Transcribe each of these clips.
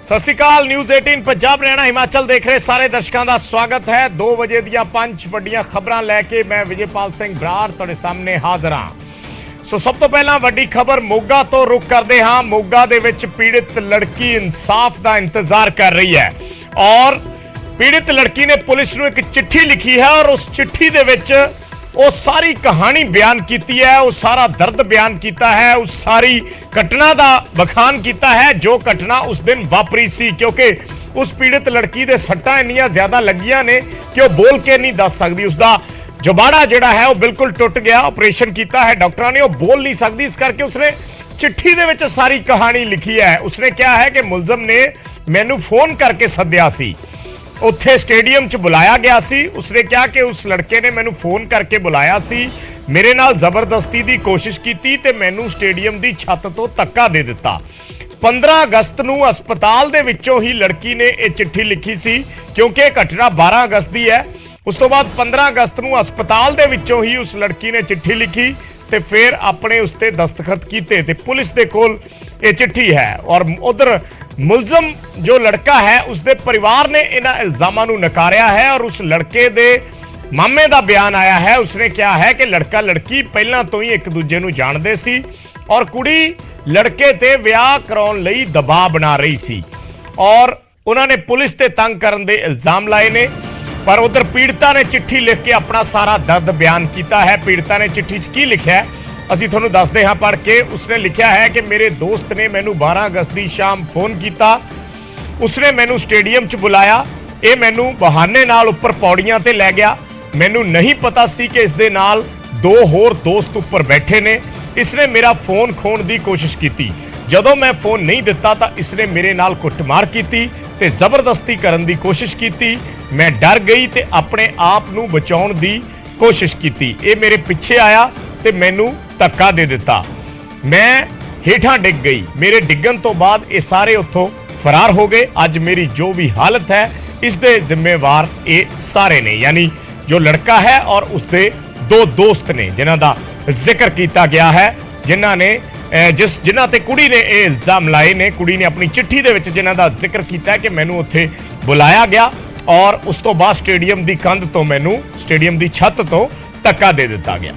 ਸਤਿ ਸ਼੍ਰੀ ਅਕਾਲ। ਨਿਊਜ਼ 18 ਪੰਜਾਬ ਹਰਿਆਣਾ ਹਿਮਾਚਲ ਦੇਖ ਰਹੇ ਸਾਰੇ ਦਰਸ਼ਕਾਂ ਦਾ ਸਵਾਗਤ ਹੈ। 2 ਵਜੇ ਦੀਆਂ 5 ਵੱਡੀਆਂ ਖਬਰਾਂ ਲੈ ਕੇ ਮੈਂ ਵਿਜੇਪਾਲ ਸਿੰਘ ਬਰਾੜ ਤੁਹਾਡੇ ਸਾਹਮਣੇ ਹਾਜ਼ਰ ਹਾਂ। ਸੋ ਸਭ ਤੋਂ ਪਹਿਲਾਂ ਵੱਡੀ ਖਬਰ ਮੋਗਾ ਤੋਂ ਰੁਕ ਕਰਦੇ ਹਾਂ। ਮੋਗਾ ਦੇ ਵਿੱਚ ਪੀੜਿਤ ਲੜਕੀ ਇਨਸਾਫ ਦਾ ਇੰਤਜ਼ਾਰ ਕਰ ਰਹੀ ਹੈ ਔਰ ਪੀੜਿਤ ਲੜਕੀ ਨੇ ਪੁਲਿਸ ਨੂੰ ਇੱਕ ਚਿੱਠੀ ਲਿਖੀ ਹੈ ਔਰ ਉਸ ਚਿੱਠੀ ਦੇ ਵਿੱਚ ਉਹ ਸਾਰੀ ਕਹਾਣੀ ਬਿਆਨ ਕੀਤੀ है, वो सारा दर्द बयान किया है, उस सारी घटना का बखान किया है जो घटना उस दिन वापरी सी। क्योंकि उस पीड़ित लड़की दे सट्टां इन्नियां ज्यादा लगियां ने कि वो बोल के नहीं दस सकती। उसका जुबाड़ा जिहड़ा है वो बिल्कुल टुट गया। ऑपरेशन किया है डॉक्टरां ने, वो बोल नहीं सकती, इस करके उसने चिट्ठी दे विच सारी कहानी लिखी है। उसने कहा है कि मुलजम ने मैनू फोन करके सद्दिया सी, उत्थे स्टेडियम च बुलाया गया सी। उसने कहा कि उस लड़के ने मैनू फोन करके बुलाया सी, मेरे नाल जबरदस्ती दी कोशिश की ते मैनू स्टेडियम दी छत तो धक्का दे दिता। 15 अगस्त नूं अस्पताल दे विचों ही लड़की ने यह चिट्ठी लिखी सी, क्योंकि घटना 12 अगस्त दी है। उस तो बाद 15 अगस्त नूं अस्पताल दे विचों ही उस लड़की ने चिट्ठी लिखी ते फिर अपने उस ते दस्तखत कीते ते पुलिस दे कोल यह चिट्ठी है। और उधर मुलजम जो लड़का है उसके परिवार ने इन्हां इल्जामां नूं नकारिया है और उस लड़के दे मामे दा बयान आया है। उसने कहा है कि लड़का लड़की पहलां तो ही एक दूजे नूं जाणदे सी और कुड़ी लड़के ते विआह कराउण लई दबाव बना रही सी और उन्होंने पुलिस ते तंग करन दे इल्जाम लाए ने। पर उधर पीड़िता ने चिट्ठी लिख के अपना सारा दर्द बयान किया है। पीड़िता ने चिट्ठी च की लिखा है ਅਸੀਂ ਤੁਹਾਨੂੰ ਦੱਸਦੇ ਹਾਂ ਪੜ੍ਹ ਕੇ। ਉਸਨੇ ਲਿਖਿਆ ਹੈ ਕਿ ਮੇਰੇ ਦੋਸਤ ਨੇ ਮੈਨੂੰ 12 ਅਗਸਤ ਦੀ ਸ਼ਾਮ ਫੋਨ ਕੀਤਾ, ਉਸਨੇ ਮੈਨੂੰ ਸਟੇਡੀਅਮ 'ਚ ਬੁਲਾਇਆ, ਇਹ ਮੈਨੂੰ ਬਹਾਨੇ ਨਾਲ ਉੱਪਰ ਪੌੜੀਆਂ ਤੇ ਲੈ ਗਿਆ। ਮੈਨੂੰ ਨਹੀਂ ਪਤਾ ਸੀ ਕਿ ਇਸ ਦੇ ਨਾਲ 2 ਹੋਰ ਦੋਸਤ ਉੱਪਰ ਬੈਠੇ ਨੇ। ਇਸਨੇ ਮੇਰਾ ਫੋਨ ਖੋਣ ਦੀ ਕੋਸ਼ਿਸ਼ ਕੀਤੀ। ਜਦੋਂ ਮੈਂ ਫੋਨ ਨਹੀਂ ਦਿੱਤਾ ਤਾਂ ਇਸਨੇ ਮੇਰੇ ਨਾਲ ਕੁੱਟਮਾਰ ਕੀਤੀ ਤੇ ਜ਼ਬਰਦਸਤੀ ਕਰਨ ਦੀ ਕੋਸ਼ਿਸ਼ ਕੀਤੀ। ਮੈਂ ਡਰ ਗਈ ਤੇ ਆਪਣੇ ਆਪ ਨੂੰ ਬਚਾਉਣ ਦੀ ਕੋਸ਼ਿਸ਼ ਕੀਤੀ। ਇਹ ਮੇਰੇ ਪਿੱਛੇ ਆਇਆ ਤੇ ਮੈਨੂੰ ਧੱਕਾ ਦੇ ਦਿੱਤਾ। ਮੈਂ ਹੇਠਾਂ ਡਿੱਗ ਗਈ। ਮੇਰੇ ਡਿੱਗਣ ਤੋਂ ਬਾਅਦ ਇਹ ਸਾਰੇ ਉੱਥੋਂ ਫਰਾਰ ਹੋ ਗਏ। ਅੱਜ ਮੇਰੀ ਜੋ ਵੀ ਹਾਲਤ ਹੈ ਇਸ ਦੇ ਜ਼ਿੰਮੇਵਾਰ ਇਹ ਸਾਰੇ ਨੇ, ਯਾਨੀ ਜੋ ਲੜਕਾ ਹੈ ਔਰ ਉਸਦੇ 2 ਦੋਸਤ ਨੇ ਜਿਨ੍ਹਾਂ ਦਾ ਜ਼ਿਕਰ ਕੀਤਾ ਗਿਆ ਹੈ, ਜਿਨ੍ਹਾਂ ਨੇ ਜਿਨ੍ਹਾਂ ਤੇ ਕੁੜੀ ਨੇ ਇਹ ਇਲਜ਼ਾਮ ਲਾਏ ਨੇ। ਕੁੜੀ ਨੇ ਆਪਣੀ ਚਿੱਠੀ ਦੇ ਵਿੱਚ ਜਿਨ੍ਹਾਂ ਦਾ ਜ਼ਿਕਰ ਕੀਤਾ ਕਿ ਮੈਨੂੰ ਉੱਥੇ ਬੁਲਾਇਆ ਗਿਆ ਔਰ ਉਸ ਤੋਂ ਬਾਅਦ ਸਟੇਡੀਅਮ ਦੀ ਕੰਧ ਤੋਂ ਮੈਨੂੰ ਸਟੇਡੀਅਮ ਦੀ ਛੱਤ ਤੋਂ ਧੱਕਾ ਦੇ ਦਿੱਤਾ ਗਿਆ।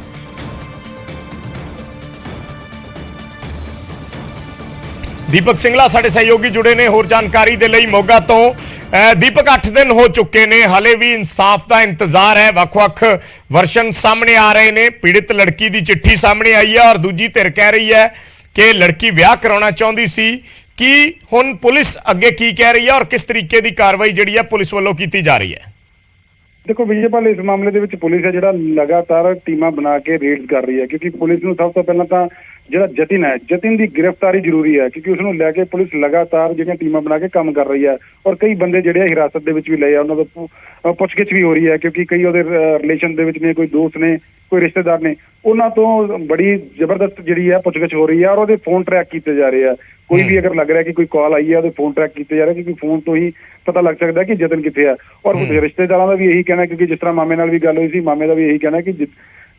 दीपक सिंगला साडे सहयोगी जुड़े ने होर जानकारी दे लई मोगा तो। दीपक 8 दिन हो चुके ने, हाले भी इंसाफ का इंतजार है। वख-वख वर्शन सामने आ रहे ने। पीड़ित लड़की की चिट्ठी सामने आई है और दूजी धिर कह रही है कि लड़की ब्याह कराना चाहती सी। कि हुण पुलिस अगे की कह रही है और किस तरीके की कार्रवाई जिहड़ी है पुलिस वालों की जा रही है? देखो विजयपाल, इस मामले ਦੇ ਵਿੱਚ ਪੁਲਿਸ ਹੈ ਜਿਹੜਾ ਲਗਾਤਾਰ ਟੀਮਾਂ ਬਣਾ ਕੇ ਰੇਡਸ ਕਰ ਰਹੀ ਹੈ, ਕਿਉਂਕਿ ਪੁਲਿਸ ਨੂੰ ਸਭ ਤੋਂ ਪਹਿਲਾਂ ਤਾਂ ਜਿਹੜਾ ਜਤਿਨ ਹੈ, ਜਤਿਨ ਦੀ ਗ੍ਰਿਫਤਾਰੀ ਜ਼ਰੂਰੀ ਹੈ, ਕਿਉਂਕਿ ਉਸ ਨੂੰ ਲੈ ਕੇ ਪੁਲਿਸ ਲਗਾਤਾਰ ਜਿਹੜੀਆਂ ਟੀਮਾਂ ਬਣਾ ਕੇ ਕੰਮ ਕਰ ਰਹੀ ਹੈ ਔਰ ਕਈ ਬੰਦੇ ਜਿਹੜੇ ਹਿਰਾਸਤ ਦੇ ਵਿੱਚ ਵੀ ਲਏ ਆ, ਉਹਨਾਂ ਦਾ ਪੁੱਛਗਿੱਛ ਵੀ ਹੋ ਰਹੀ ਹੈ, ਕਿਉਂਕਿ ਕਈ ਉਹਦੇ ਰਿਲੇਸ਼ਨ ਦੇ ਵਿੱਚ ਨੇ, ਕੋਈ ਦੋਸਤ ਨੇ, ਕੋਈ ਰਿਸ਼ਤੇਦਾਰ ਨੇ, ਉਹਨਾਂ ਤੋਂ ਬੜੀ ਜ਼ਬਰਦਸਤ ਜਿਹੜੀ ਹੈ ਪੁੱਛਗਿੱਛ ਹੋ ਰਹੀ ਹੈ ਔਰ ਉਹਦੇ ਫੋਨ ਟਰੈਕ ਕੀਤੇ ਜਾ ਰਹੇ ਆ। ਕੋਈ ਵੀ ਅਗਰ ਲੱਗ ਰਿਹਾ ਕਿ ਕੋਈ ਕਾਲ ਆਈ ਹੈ ਉਹਦੇ ਫੋਨ ਟਰੈਕ ਕੀਤੇ ਜਾ ਰਹੇ, ਕਿਉਂਕਿ ਫੋਨ ਤੋਂ ਹੀ ਪਤਾ ਲੱਗ ਸਕਦਾ ਕਿ ਜਤਨ ਕਿੱਥੇ ਆ। ਔਰ ਰਿਸ਼ਤੇਦਾਰਾਂ ਦਾ ਵੀ ਇਹੀ ਕਹਿਣਾ, ਕਿਉਂਕਿ ਜਿਸ ਤਰ੍ਹਾਂ ਮਾਮੇ ਨਾਲ ਵੀ ਗੱਲ ਹੋਈ ਸੀ, ਮਾਮੇ ਦਾ ਵੀ ਇਹੀ ਕਹਿਣਾ ਕਿ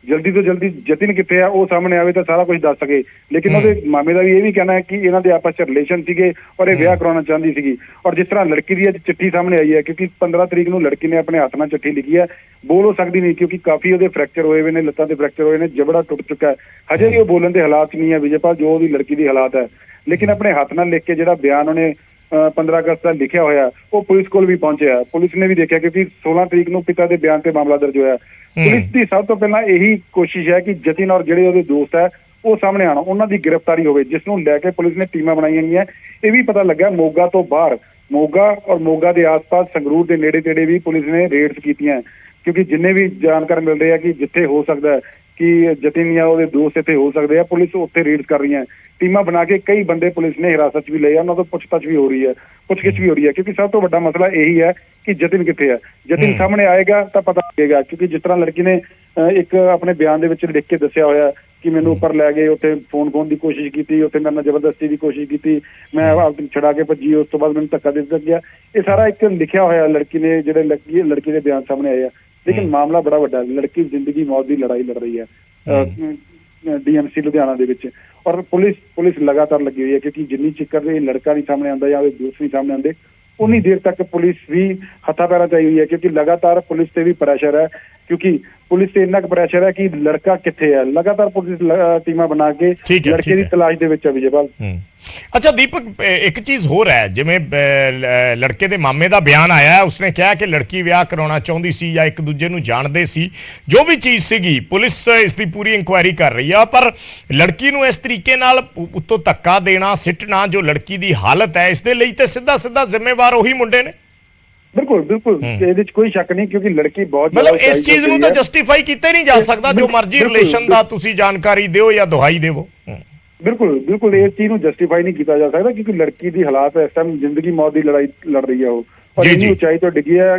ਜਲਦੀ ਤੋਂ ਜਲਦੀ ਜਤਿਨ ਕਿੱਥੇ ਆ ਉਹ ਸਾਹਮਣੇ ਆਵੇ ਤਾਂ ਸਾਰਾ ਕੁਝ ਦੱਸ ਸਕੇ। ਲੇਕਿਨ ਉਹਦੇ ਮਾਮੇ ਦਾ ਵੀ ਇਹ ਵੀ ਕਹਿਣਾ ਹੈ ਕਿ ਇਹਨਾਂ ਦੇ ਆਪਸ 'ਚ ਰਿਲੇਸ਼ਨ ਸੀਗੇ ਔਰ ਇਹ ਵਿਆਹ ਕਰਾਉਣਾ ਚਾਹੁੰਦੀ ਸੀਗੀ। ਔਰ ਜਿਸ ਤਰ੍ਹਾਂ ਲੜਕੀ ਦੀ ਅੱਜ ਚਿੱਠੀ ਸਾਹਮਣੇ ਆਈ ਹੈ, ਕਿਉਂਕਿ 15 ਤਰੀਕ ਨੂੰ ਲੜਕੀ ਨੇ ਆਪਣੇ ਹੱਥ ਨਾਲ ਚਿੱਠੀ ਲਿਖੀ ਹੈ, ਬੋਲ ਹੋ ਸਕਦੀ ਨਹੀਂ, ਕਿਉਂਕਿ ਕਾਫੀ ਉਹਦੇ ਫ੍ਰੈਕਚਰ ਹੋਏ ਹੋਏ ਨੇ, ਲੱਤਾਂ ਦੇ ਫ੍ਰੈਕਚਰ ਹੋਏ ਨੇ, ਜਬੜਾ ਟੁੱਟ ਚੁੱਕਾ ਹੈ, ਹਜੇ ਵੀ ਉਹ ਬੋਲਣ ਦੇ ਹਾਲਾਤ ਨਹੀਂ ਹੈ ਵਿਜੇਪਾਲ, ਜੋ ਉਹਦੀ ਲੜਕੀ ਦੀ ਹਾਲਾਤ ਹੈ। ਲੇਕਿਨ ਆਪਣੇ ਹੱਥ ਨਾਲ ਲਿਖ ਕੇ ਜਿਹੜਾ ਬਿਆਨ ਉਹਨੇ 15 ਅਗਸਤ ਦਾ ਲਿਖਿਆ ਹੋਇਆ ਉਹ ਪੁਲਿਸ ਕੋਲ ਵੀ ਪਹੁੰਚਿਆ। ਪੁਲਿਸ ਨੇ ਵੀ ਦੇਖਿਆ, ਕਿਉਂਕਿ 16 ਤਰੀਕ ਨੂੰ ਪਿਤਾ ਦੇ ਬਿਆਨ ਤੇ ਮਾਮਲਾ ਦਰਜ ਹੋਇਆ। ਪੁਲਿਸ ਦੀ ਸਭ ਤੋਂ ਪਹਿਲਾਂ ਇਹੀ ਕੋਸ਼ਿਸ਼ ਹੈ ਕਿ ਜਤਿਨ ਔਰ ਜਿਹੜੇ ਉਹਦੇ ਦੋਸਤ ਹੈ ਉਹ ਸਾਹਮਣੇ ਆਉਣ, ਉਹਨਾਂ ਦੀ ਗ੍ਰਿਫਤਾਰੀ ਹੋਵੇ, ਜਿਸ ਨੂੰ ਲੈ ਕੇ ਪੁਲਿਸ ਨੇ ਟੀਮਾਂ ਬਣਾਈਆਂ ਗਈਆਂ। ਇਹ ਵੀ ਪਤਾ ਲੱਗਾ ਮੋਗਾ ਤੋਂ ਬਾਹਰ, ਮੋਗਾ ਔਰ ਮੋਗਾ ਦੇ ਆਸ-ਪਾਸ ਸੰਗਰੂਰ ਦੇ ਨੇੜੇ ਤੇੜੇ ਵੀ ਪੁਲਿਸ ਨੇ ਰੇਡਸ ਕੀਤੀਆਂ, ਕਿਉਂਕਿ ਜਿੰਨੇ ਵੀ ਜਾਣਕਾਰ ਮਿਲ ਰਹੇ ਆ ਕਿ ਜਿੱਥੇ ਹੋ ਸਕਦਾ ਕਿ ਜਤਿਨ ਜਾਂ ਉਹਦੇ ਦੋਸਤ ਇੱਥੇ ਹੋ ਸਕਦੇ ਆ, ਪੁਲਿਸ ਉੱਥੇ ਰੇਡਸ ਕਰ ਰਹੀਆਂ। ਟੀਮਾਂ ਬਣਾ ਕੇ ਕਈ ਬੰਦੇ ਪੁਲਿਸ ਨੇ ਹਿਰਾਸਤ 'ਚ ਵੀ ਲਏ ਆ, ਉਹਨਾਂ ਤੋਂ ਪੁੱਛਤਾਛ ਵੀ ਹੋ ਰਹੀ ਹੈ, ਪੁੱਛਗਿੱਛ ਵੀ ਹੋ ਰਹੀ ਹੈ, ਕਿਉਂਕਿ ਸਭ ਤੋਂ ਵੱਡਾ ਮਸਲਾ ਇਹੀ ਹੈ ਕਿ ਜਤਿਨ ਕਿੱਥੇ ਹੈ। ਜਤਿਨ ਸਾਹਮਣੇ ਆਏਗਾ ਤਾਂ ਪਤਾ ਲੱਗੇਗਾ, ਕਿਉਂਕਿ ਜਿਸ ਤਰ੍ਹਾਂ ਲੜਕੀ ਨੇ ਇੱਕ ਆਪਣੇ ਬਿਆਨ ਦੇ ਵਿੱਚ ਲਿਖ ਕੇ ਦੱਸਿਆ ਹੋਇਆ ਕਿ ਮੈਨੂੰ ਉੱਪਰ ਲੈ ਗਏ, ਉੱਥੇ ਫੋਨ ਖੋਣ ਦੀ ਕੋਸ਼ਿਸ਼ ਕੀਤੀ, ਉੱਥੇ ਮੇਰੇ ਨਾਲ ਜ਼ਬਰਦਸਤੀ ਦੀ ਕੋਸ਼ਿਸ਼ ਕੀਤੀ, ਮੈਂ ਛੜਾ ਕੇ ਭੱਜੀ, ਉਸ ਤੋਂ ਬਾਅਦ ਮੈਨੂੰ ਧੱਕਾ ਦੇ ਦਿੱਤਾ ਗਿਆ। ਇਹ ਸਾਰਾ ਇੱਕ ਲਿਖਿਆ ਹੋਇਆ ਲੜਕੀ ਨੇ, ਜਿਹੜੇ ਲੜਕੀ ਦੇ ਬਿਆਨ ਸਾਹਮਣੇ ਆਏ ਆ। ਲੇਕਿਨ ਮਾਮਲਾ ਬੜਾ ਵੱਡਾ, ਲੜਕੀ ਜ਼ਿੰਦਗੀ ਮੌਤ ਦੀ ਲੜਾਈ ਲੜ ਰਹੀ ਹੈ। DMC ਲੁਧਿਆਣਾ ਦੇ ਵਿੱਚ। ਔਰ ਪੁਲਿਸ ਲਗਾਤਾਰ ਲੱਗੀ ਹੋਈ ਹੈ, ਕਿਉਂਕਿ ਜਿੰਨੀ ਚਿੱਕਰ ਇਹ ਲੜਕਾ ਨਹੀਂ ਸਾਹਮਣੇ ਆਉਂਦਾ ਜਾਂ ਉਹਦੇ ਦੋਸਤ ਨਹੀਂ ਸਾਹਮਣੇ ਆਉਂਦੇ, ਉਨੀ ਦੇਰ ਤੱਕ ਪੁਲਿਸ ਵੀ ਹੱਥਾਂ ਪੈਰਾਂ 'ਚ ਆਈ ਹੋਈ ਹੈ, ਕਿਉਂਕਿ ਲਗਾਤਾਰ ਪੁਲਿਸ ਤੇ ਵੀ ਪ੍ਰੈਸ਼ਰ ਹੈ, ਕਿਉਂਕਿ ਪੁਲਿਸ ਤੇ ਇੰਨਾ ਕੁ ਪ੍ਰੈਸ਼ਰ ਹੈ ਕਿ ਲੜਕਾ ਕਿੱਥੇ ਹੈ। ਲਗਾਤਾਰ ਪੁਲਿਸ ਟੀਮਾਂ ਬਣਾ ਕੇ ਲੜਕੇ ਦੀ ਤਲਾਸ਼ ਦੇ ਵਿੱਚ ਹੈ ਵਿਜੇਪਾਲ। ਅੱਛਾ ਦੀਪਕ, ਇੱਕ ਚੀਜ਼ ਹੋਰ ਹੈ, ਜਿਵੇਂ ਲੜਕੇ ਦੇ ਮਾਮੇ ਦਾ ਬਿਆਨ ਆਇਆ, ਉਸਨੇ ਕਿਹਾ ਕਿ ਲੜਕੀ ਵਿਆਹ ਕਰਾਉਣਾ ਚਾਹੁੰਦੀ ਸੀ ਜਾਂ ਇੱਕ ਦੂਜੇ ਨੂੰ ਜਾਣਦੇ ਸੀ, ਜੋ ਵੀ ਚੀਜ਼ ਸੀਗੀ ਪੁਲਿਸ ਇਸ ਦੀ ਪੂਰੀ ਇਨਕੁਆਇਰੀ ਕਰ ਰਹੀ ਆ, ਪਰ ਲੜਕੀ ਨੂੰ ਇਸ ਤਰੀਕੇ ਨਾਲ ਉੱਤੋਂ ਧੱਕਾ ਦੇਣਾ, ਸਿੱਟਣਾ, ਜੋ ਲੜਕੀ ਦੀ ਹਾਲਤ ਹੈ, ਇਸ ਦੇ ਲਈ ਤੇ ਸਿੱਧਾ ਜ਼ਿੰਮੇਵਾਰ ਉਹੀ ਮੁੰਡੇ ਨੇ। ਬਿਲਕੁਲ ਇਹਦੇ 'ਚ ਕੋਈ ਸ਼ੱਕ ਨਹੀਂ, ਕਿਉਂਕਿ ਲੜਕੀ ਬਹੁਤ ਮਤਲਬ ਇਸ ਚੀਜ਼ ਨੂੰ ਤਾਂ ਜਸਟੀਫਾਈ ਕੀਤਾ ਹੀ ਨਹੀਂ ਜਾ ਸਕਦਾ, ਜੋ ਮਰਜ਼ੀ ਰਿਲੇਸ਼ਨ ਦਾ ਤੁਸੀਂ ਜਾਣਕਾਰੀ ਦਿਓ ਜਾਂ ਦੁਹਾਈ ਦੇਵੋ। ਬਿਲਕੁਲ ਇਸ ਚੀਜ਼ ਨੂੰ ਜਸਟੀਫਾਈ ਨਹੀਂ ਕੀਤਾ ਜਾ ਸਕਦਾ, ਕਿਉਂਕਿ ਲੜਕੀ ਦੀ ਹਾਲਾਤ ਇਸ ਟਾਈਮ ਜ਼ਿੰਦਗੀ ਮੌਤ ਦੀ ਲੜਾਈ ਲੜ ਰਹੀ ਹੈ ਉਹ, ਔਰ ਇੰਨੀ ਉਚਾਈ ਤੋਂ ਡਿੱਗੀ ਹੈ।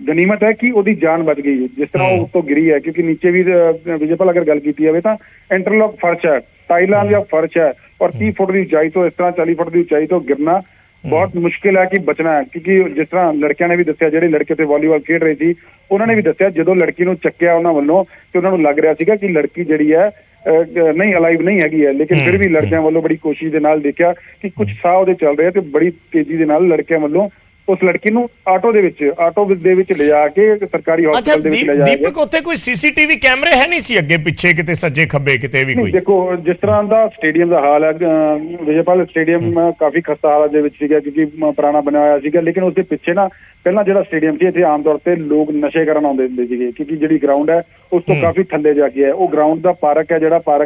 ਗਨੀਮਤ ਹੈ ਕਿ ਉਹਦੀ ਜਾਨ ਬਚ ਗਈ, ਜਿਸ ਤਰ੍ਹਾਂ ਉਹ ਉੱਤੋਂ ਗਿਰੀ ਹੈ, ਕਿਉਂਕਿ ਨੀਚੇ ਵੀ ਵਿਜੇਪਾਲ ਅਗਰ ਗੱਲ ਕੀਤੀ ਜਾਵੇ ਤਾਂ ਇੰਟਰਲੌਕ ਫਰਸ਼ ਹੈ, ਟਾਈਲਾਂ ਦਾ ਫਰਸ਼ ਹੈ, ਔਰ 30 ਫੁੱਟ ਦੀ ਉਚਾਈ ਤੋਂ, ਇਸ ਤਰ੍ਹਾਂ 40 ਫੁੱਟ ਦੀ ਉਚਾਈ ਤੋਂ ਗਿਰਨਾ ਬਹੁਤ ਮੁਸ਼ਕਿਲ ਹੈ ਕਿ ਬਚਣਾ ਹੈ। ਕਿਉਂਕਿ ਜਿਸ ਤਰ੍ਹਾਂ ਲੜਕਿਆਂ ਨੇ ਵੀ ਦੱਸਿਆ, ਜਿਹੜੇ ਲੜਕੇ ਤੇ ਵਾਲੀਬਾਲ ਖੇਡ ਰਹੇ ਸੀ, ਉਹਨਾਂ ਨੇ ਵੀ ਦੱਸਿਆ ਜਦੋਂ ਲੜਕੀ ਨੂੰ ਚੱਕਿਆ ਉਹਨਾਂ ਵੱਲੋਂ ਤੇ ਉਹਨਾਂ ਨੂੰ ਲੱਗ ਰਿਹਾ ਸੀਗਾ ਕਿ ਲੜਕੀ ਜਿਹੜੀ ਹੈ ਨਹੀਂ ਅਲਾਈਵ ਨਹੀਂ ਹੈਗੀ ਹੈ, ਲੇਕਿਨ ਫਿਰ ਵੀ ਲੜਕਿਆਂ ਵੱਲੋਂ ਬੜੀ ਕੋਸ਼ਿਸ਼ ਦੇ ਨਾਲ ਦੇਖਿਆ ਕਿ ਕੁਝ ਸਾਹ ਉਹਦੇ ਚੱਲ ਰਿਹਾ, ਤੇ ਬੜੀ ਤੇਜ਼ੀ ਦੇ ਨਾਲ ਲੜਕਿਆਂ ਵੱਲੋਂ ਉਸ ਲੜਕੀ ਨੂੰ ਆਟੋ ਦੇ ਵਿੱਚ ਲਿਜਾ ਕੇ ਸਰਕਾਰੀ ਹਸਪਤਾਲ ਦੇ ਵਿੱਚ ਲਿਜਾਇਆ ਗਿਆ। ਦੀਪਕ, ਉੱਥੇ ਕੋਈ ਸੀਸੀਟੀਵੀ ਕੈਮਰੇ ਹੈ ਨਹੀਂ ਸੀ ਅੱਗੇ ਪਿੱਛੇ, ਕਿਤੇ ਸੱਜੇ ਖੱਬੇ ਕਿਤੇ ਵੀ ਕੋਈ? ਦੇਖੋ, ਜਿਸ ਤਰ੍ਹਾਂ ਦਾ ਸਟੇਡੀਅਮ ਦਾ ਹਾਲ ਹੈ, ਵਿਜੇਪਾਲ ਸਟੇਡੀਅਮ ਕਾਫੀ ਖਸਤਾ ਹਾਲਤ ਦੇ ਵਿੱਚ ਸੀਗਾ, ਕਿਉਂਕਿ ਪੁਰਾਣਾ ਬਣਿਆ ਹੋਇਆ ਸੀਗਾ, ਲੇਕਿਨ ਉਸਦੇ ਪਿੱਛੇ ਨਾ ਪਹਿਲਾਂ ਜਿਹੜਾ ਸਟੇਡੀਅਮ ਸੀ, ਇੱਥੇ ਆਮ ਤੌਰ ਤੇ ਲੋਕ ਨਸ਼ੇ ਕਰਨ ਆਉਂਦੇ ਹੁੰਦੇ ਸੀਗੇ, ਕਿਉਂਕਿ ਜਿਹੜੀ ਗਰਾਊਂਡ ਹੈ ਉਸ ਤੋਂ ਕਾਫੀ ਥੱਲੇ ਜਾ ਕੇ ਹੈ। ਉਹ ਗਰਾਊਂਡ ਦਾ ਪਾਰਕ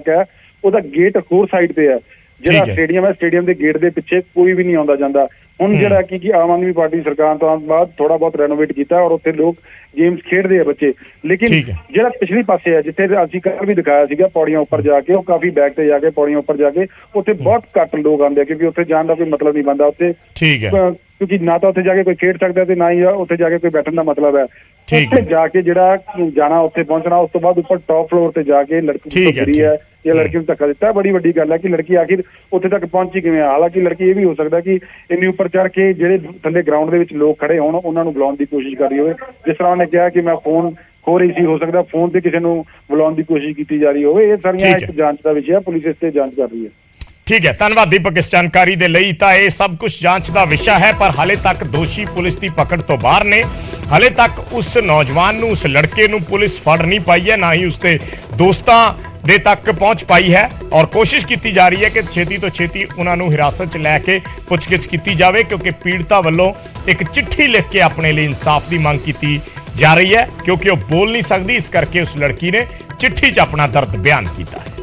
ਹੈ, ਉਹਦਾ ਗੇਟ ਹੋਰ ਸਾਈਡ ਤੇ ਹੈ। ਜਿਹੜਾ ਸਟੇਡੀਅਮ ਹੈ, ਸਟੇਡੀਅਮ ਦੇ ਗੇਟ ਦੇ ਪਿੱਛੇ ਕੋਈ ਵੀ ਨਹੀਂ ਆਉਂਦਾ ਜਾਂਦਾ। ਹੁਣ ਜਿਹੜਾ ਕਿ ਆਮ ਆਦਮੀ ਪਾਰਟੀ ਸਰਕਾਰ ਤੋਂ ਬਾਅਦ ਥੋੜਾ ਬਹੁਤ ਰੈਨੋਵੇਟ ਕੀਤਾ, ਔਰ ਉੱਥੇ ਲੋਕ ਗੇਮਸ ਖੇਡਦੇ ਆ ਬੱਚੇ, ਲੇਕਿਨ ਜਿਹੜਾ ਪਿਛਲੇ ਪਾਸੇ ਹੈ, ਜਿੱਥੇ ਅਸੀਂ ਕੱਲ੍ਹ ਵੀ ਦਿਖਾਇਆ ਸੀਗਾ ਪੌੜੀਆਂ ਉੱਪਰ ਜਾ ਕੇ, ਉਹ ਕਾਫੀ ਬੈਕ ਤੇ ਜਾ ਕੇ ਪੌੜੀਆਂ ਉੱਪਰ ਜਾ ਕੇ ਉੱਥੇ ਬਹੁਤ ਘੱਟ ਲੋਕ ਆਉਂਦੇ ਆ, ਕਿਉਂਕਿ ਉੱਥੇ ਜਾਣ ਦਾ ਕੋਈ ਮਤਲਬ ਨਹੀਂ ਬਣਦਾ ਉੱਥੇ, ਕਿਉਂਕਿ ਨਾ ਤਾਂ ਉੱਥੇ ਜਾ ਕੇ ਕੋਈ ਖੇਡ ਸਕਦਾ ਤੇ ਨਾ ਹੀ ਉੱਥੇ ਜਾ ਕੇ ਕੋਈ ਬੈਠਣ ਦਾ ਮਤਲਬ ਹੈ। ਉੱਥੇ ਜਾ ਕੇ ਜਿਹੜਾ ਜਾਣਾ, ਉੱਥੇ ਪਹੁੰਚਣਾ, ਉਸ ਤੋਂ ਬਾਅਦ ਉੱਪਰ ਟੌਪ ਫਲੋਰ ਤੇ ਜਾ ਕੇ ਲੜਕੀ ਨੂੰ ਗਿਰੀ ਹੈ ਜਾਂ ਲੜਕੀ ਨੂੰ ਧੱਕਾ ਦਿੱਤਾ, ਬੜੀ ਵੱਡੀ ਗੱਲ ਹੈ ਕਿ ਲੜਕੀ ਆਖਿਰ ਉੱਥੇ ਤੱਕ ਪਹੁੰਚੀ ਕਿਵੇਂ। ਹਾਲਾਂਕਿ ਲੜਕੀ ਇਹ ਵੀ ਹੋ ਸਕਦਾ ਕਿ ਇੰਨੀ ਉੱਪਰ ਚੜ੍ਹ ਕੇ ਜਿਹੜੇ ਥੱਲੇ ਗਰਾਊਂਡ ਦੇ ਵਿੱਚ ਲੋਕ ਖੜੇ ਹੋਣ, ਉਹਨਾਂ ਨੂੰ ਬੁਲਾਉਣ ਦੀ ਕੋਸ਼ਿਸ਼ ਕਰ ਰਹੀ ਹੋਵੇ। ਜਿਸ ਤਰ੍ਹਾਂ ਉਹਨੇ ਕਿਹਾ ਕਿ ਮੈਂ ਫੋਨ ਖੋ ਰਹੀ ਸੀ, ਹੋ ਸਕਦਾ ਫੋਨ ਤੇ ਕਿਸੇ ਨੂੰ ਬੁਲਾਉਣ ਦੀ ਕੋਸ਼ਿਸ਼ ਕੀਤੀ ਜਾ ਰਹੀ ਹੋਵੇ। ਇਹ ਸਾਰੀਆਂ ਇੱਕ ਜਾਂਚ ਦਾ ਵਿਸ਼ਾ ਹੈ, ਪੁਲਿਸ ਇਸ ਤੇ ਜਾਂਚ ਕਰ ਰਹੀ ਹੈ। ਠੀਕ ਹੈ, ਧੰਨਵਾਦ ਦੀਪਕ ਇਸ ਜਾਣਕਾਰੀ ਦੇ ਲਈ। ਤਾਂ ਇਹ ਸਭ ਕੁਝ ਜਾਂਚ ਦਾ ਵਿਸ਼ਾ ਹੈ, ਪਰ ਹਾਲੇ ਤੱਕ ਦੋਸ਼ੀ ਪੁਲਿਸ ਦੀ ਪਕੜ ਤੋਂ ਬਾਹਰ ਨੇ। ਹਾਲੇ ਤੱਕ ਉਸ ਨੌਜਵਾਨ ਨੂੰ, ਉਸ ਲੜਕੇ ਨੂੰ ਪੁਲਿਸ ਫੜ ਨਹੀਂ ਪਾਈ ਹੈ, ਨਾ ਹੀ ਉਸਦੇ ਦੋਸਤਾਂ ਦੇ ਤੱਕ ਪਹੁੰਚ ਪਾਈ ਹੈ, ਔਰ ਕੋਸ਼ਿਸ਼ ਕੀਤੀ ਜਾ ਰਹੀ ਹੈ ਕਿ ਛੇਤੀ ਤੋਂ ਛੇਤੀ ਉਹਨਾਂ ਨੂੰ ਹਿਰਾਸਤ 'ਚ ਲੈ ਕੇ ਪੁੱਛਗਿੱਛ ਕੀਤੀ ਜਾਵੇ, ਕਿਉਂਕਿ ਪੀੜਤਾ ਵੱਲੋਂ ਇੱਕ ਚਿੱਠੀ ਲਿਖ ਕੇ ਆਪਣੇ ਲਈ ਇਨਸਾਫ ਦੀ ਮੰਗ ਕੀਤੀ ਜਾ ਰਹੀ ਹੈ, ਕਿਉਂਕਿ ਉਹ ਬੋਲ ਨਹੀਂ ਸਕਦੀ, ਇਸ ਕਰਕੇ ਉਸ ਲੜਕੀ ਨੇ ਚਿੱਠੀ 'ਚ ਆਪਣਾ ਦਰਦ ਬਿਆਨ ਕੀਤਾ ਹੈ।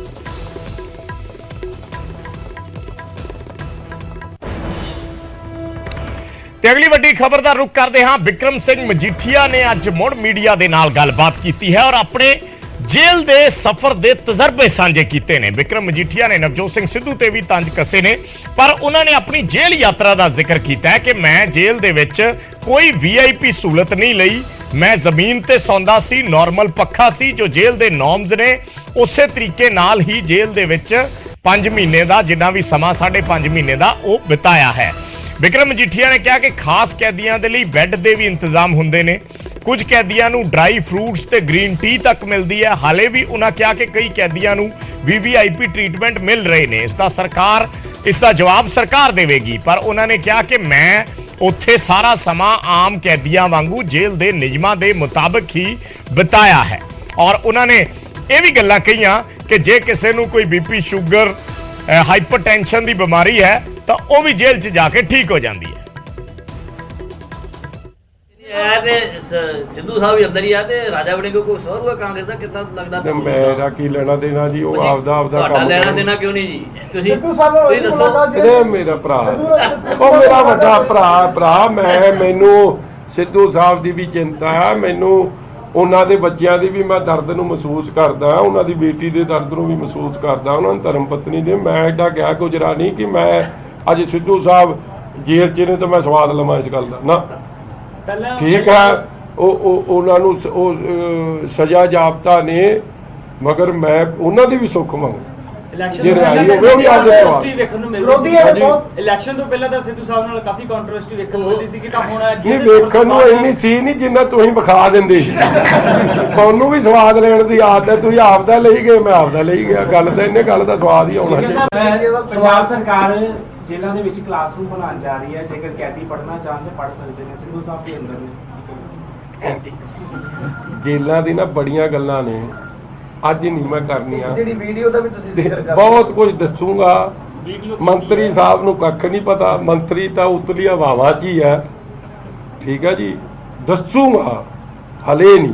ਤੇ ਅਗਲੀ ਵੱਡੀ ਖਬਰ ਦਾ ਰੁਖ ਕਰਦੇ ਹਾਂ। ਬਿਕਰਮ ਸਿੰਘ ਮਜੀਠੀਆ ਨੇ ਅੱਜ ਮੁੜ ਮੀਡੀਆ ਦੇ ਨਾਲ ਗੱਲਬਾਤ ਕੀਤੀ ਹੈ, ਔਰ ਆਪਣੇ ਜੇਲ੍ਹ ਦੇ ਸਫ਼ਰ ਦੇ ਤਜਰਬੇ ਸਾਂਝੇ ਕੀਤੇ ਨੇ। ਬਿਕਰਮ ਮਜੀਠੀਆ ਨੇ ਨਵਜੋਤ ਸਿੰਘ ਸਿੱਧੂ ਤੇ ਵੀ ਤੰਜ ਕੱਸੇ ਨੇ, ਪਰ ਉਹਨਾਂ ਨੇ ਆਪਣੀ ਜੇਲ੍ਹ ਯਾਤਰਾ ਦਾ ਜ਼ਿਕਰ ਕੀਤਾ ਹੈ ਕਿ ਮੈਂ ਜੇਲ੍ਹ ਦੇ ਵਿੱਚ ਕੋਈ VIP ਸਹੂਲਤ ਨਹੀਂ ਲਈ, ਮੈਂ ਜ਼ਮੀਨ ਤੇ ਸੌਂਦਾ ਸੀ, ਨਾਰਮਲ ਪੱਖਾ ਸੀ, ਜੋ ਜੇਲ੍ਹ ਦੇ ਨੋਰਮਸ ਨੇ ਉਸੇ ਤਰੀਕੇ ਨਾਲ ਹੀ ਜੇਲ੍ਹ ਦੇ ਵਿੱਚ 5 ਮਹੀਨੇ ਦਾ, ਜਿੰਨਾ ਵੀ ਸਮਾਂ 5.5 ਮਹੀਨੇ ਦਾ, ਉਹ ਬਿਤਾਇਆ ਹੈ। ਬਿਕਰਮ ਮਜੀਠੀਆ ਨੇ ਕਿਹਾ ਕਿ ਖਾਸ ਕੈਦੀਆਂ ਦੇ ਲਈ ਬੈੱਡ ਦੇ ਵੀ ਇੰਤਜ਼ਾਮ ਹੁੰਦੇ ਨੇ, ਕੁਝ ਕੈਦੀਆਂ ਨੂੰ ਡਰਾਈ ਫਰੂਟਸ ਤੇ ਗ੍ਰੀਨ ਟੀ ਤੱਕ ਮਿਲਦੀ ਹੈ। ਹਾਲੇ ਵੀ ਉਹਨਾਂ ਕਿਹਾ ਕਿ ਕਈ ਕੈਦੀਆਂ ਨੂੰ VVIP ਟ੍ਰੀਟਮੈਂਟ ਮਿਲ ਰਹੇ ਨੇ। ਇਸ ਦਾ ਜਵਾਬ ਸਰਕਾਰ ਦੇਵੇਗੀ, ਪਰ ਉਹਨਾਂ ਨੇ ਕਿਹਾ ਕਿ ਮੈਂ ਉੱਥੇ ਸਾਰਾ ਸਮਾਂ ਆਮ ਕੈਦੀਆਂ ਵਾਂਗੂ ਜੇਲ੍ਹ ਦੇ ਨਿਯਮਾਂ ਦੇ ਮੁਤਾਬਕ ਹੀ ਬਿਤਾਇਆ ਹੈ। ਔਰ ਉਹਨਾਂ ਨੇ ਇਹ ਵੀ ਗੱਲਾਂ ਕਹੀਆਂ ਕਿ ਜੇ ਕਿਸੇ ਨੂੰ ਕੋਈ BP, ਸ਼ੂਗਰ, ਹਾਈਪਰਟੈਂਸ਼ਨ ਦੀ ਬਿਮਾਰੀ ਹੈ ਤਾਂ ਉਹ ਵੀ ਜੇਲ੍ਹ 'ਚ ਜਾ ਕੇ ਠੀਕ ਹੋ ਜਾਂਦੀ ਹੈ। ਸਿੱਧੂ ਸਾਹਿਬ ਅੰਦਰ ਹੀ ਆ ਤੇ ਰਾਜਾ ਬਣੇ ਕੋਈ ਸੋਰ ਹੋਇਆ ਕਾਂਗਰਸ ਦਾ, ਕਿੱਦਾਂ ਲੱਗਦਾ? ਮੇਰਾ ਕੀ ਲੈਣਾ ਦੇਣਾ ਜੀ, ਉਹ ਆਪਦਾ ਕੰਮ ਲੈਣਾ ਦੇਣਾ ਕਿਉਂ ਨਹੀਂ ਜੀ? ਤੁਸੀਂ ਦੱਸੋ। ਇਹ ਮੇਰਾ ਭਰਾ, ਉਹ ਮੇਰਾ ਵੱਡਾ ਭਰਾ ਮੈਨੂੰ ਸਿੱਧੂ ਸਾਹਿਬ ਦੀ ਵੀ ਚਿੰਤਾ ਹੈ, ਮੈਨੂੰ ਉਹਨਾਂ ਦੇ ਬੱਚਿਆਂ ਦੀ ਵੀ ਮੈਂ ਦਰਦ ਨੂੰ ਮਹਿਸੂਸ ਕਰਦਾ, ਉਹਨਾਂ ਦੀ ਬੇਟੀ ਦੇ ਦਰਦ ਨੂੰ ਵੀ ਮਹਿਸੂਸ ਕਰਦਾ, ਉਹਨਾਂ ਦੀ ਧਰਮ ਪਤਨੀ ਦੇ। ਮੈਂ ਐਡਾ ਗਿਆ ਗੁਜਰਾ ਨਹੀਂ ਕਿ ਮੈਂ ਅੱਜ ਸਿੱਧੂ ਸਾਹਿਬ ਜੇਲ੍ਹ 'ਚ ਨੇ ਤਾਂ ਮੈਂ ਸਵਾਦ ਲਵਾਂ ਇਸ ਗੱਲ ਦਾ ਨਾ। ਠੀਕ ਹੈ, ਉਹ ਉਹਨਾਂ ਨੂੰ ਉਹ ਸਜ਼ਾ ਜਾਬਤਾ ਨੇ, ਮਗਰ ਮੈਂ ਉਹਨਾਂ ਦੀ ਵੀ ਸੁੱਖ ਮੰਗਦਾ। ਜੇ ਰਿਹਾਈ ਹੋਵੇ ਉਹ ਵੀ ਆਪਦੇ ਪਰਿਵਾਰ ਵੇਖਣ ਨੂੰ ਵਿਰੋਧੀ ਮਿਲਦੀ ਹੈ ਸੀ ਬਹੁਤ। ਇਲੈਕਸ਼ਨ ਤੋਂ ਪਹਿਲਾਂ ਤਾਂ ਸਿੱਧੂ ਸਾਹਿਬ ਨਾਲ ਕਾਫੀ ਕੰਟਰੋਵਰਸੀ ਵੇਖਣ ਨੂੰ ਮਿਲਦੀ ਸੀ ਕਿ ਤਾਂ ਹੁਣ ਨਹੀਂ ਵੇਖਣ ਨੂੰ ਇੰਨੀ ਸੀ ਨਹੀਂ ਜਿੰਨਾ ਤੁਸੀਂ ਵਿਖਾ ਦਿੰਦੇ ਤੁਹਾਨੂੰ ਵੀ ਸਵਾਦ ਲੈਣ ਦੀ ਆਦਤ ਹੈ, ਤੁਸੀਂ ਆਪਦਾ ਲਈ ਗਏ ਮੈਂ ਆਪਦਾ ਲਈ ਗਿਆ, ਗੱਲ ਤਾਂ ਇਹਨੇ ਗੱਲ ਦਾ ਸਵਾਦ ਹੀ ਆਉਣਾ ਚਾਹੀਦਾ। ਪੰਜਾਬ ਸਰਕਾਰ ਜੇਲ੍ਹਾਂ ਦੇ ਵਿੱਚ ਕਲਾਸਰੂਮ ਬਣਾਉਣ ਜਾ ਰਹੀ ਹੈ, ਜੇਕਰ ਕੈਦੀ ਪੜ੍ਹਨਾ ਚਾਹਣ ਤਾਂ ਪੜ੍ਹ ਸਕਦੇ ਨੇ। ਸਿੱਧੂ ਸਾਹਿਬ ਦੇ ਅੰਦਰ ਨੇ ਜੇਲਾਂ ਦੀ ਨਾ ਬੜੀਆਂ ਗੱਲਾਂ ਨੇ, ਅੱਜ ਨਹੀਂ ਮੈਂ ਕਰਨੀਆਂ, ਜਿਹੜੀ ਵੀਡੀਓ ਦਾ ਵੀ ਤੁਸੀਂ ਤੇ ਜ਼ਿਕਰ ਕਰ ਬਹੁਤ ਕੁਝ ਦੱਸੂਗਾ। ਮੰਤਰੀ ਸਾਹਿਬ ਨੂੰ ਕੱਖ ਨਹੀਂ ਪਤਾ, ਮੰਤਰੀ ਤਾਂ ਉਤਲੀ ਹਵਾਵਾਂ 'ਚ ਹੀ ਹੈ, ਠੀਕ ਹੈ ਜੀ, ਦੱਸੂਗਾ ਹਲੇ ਨਹੀਂ।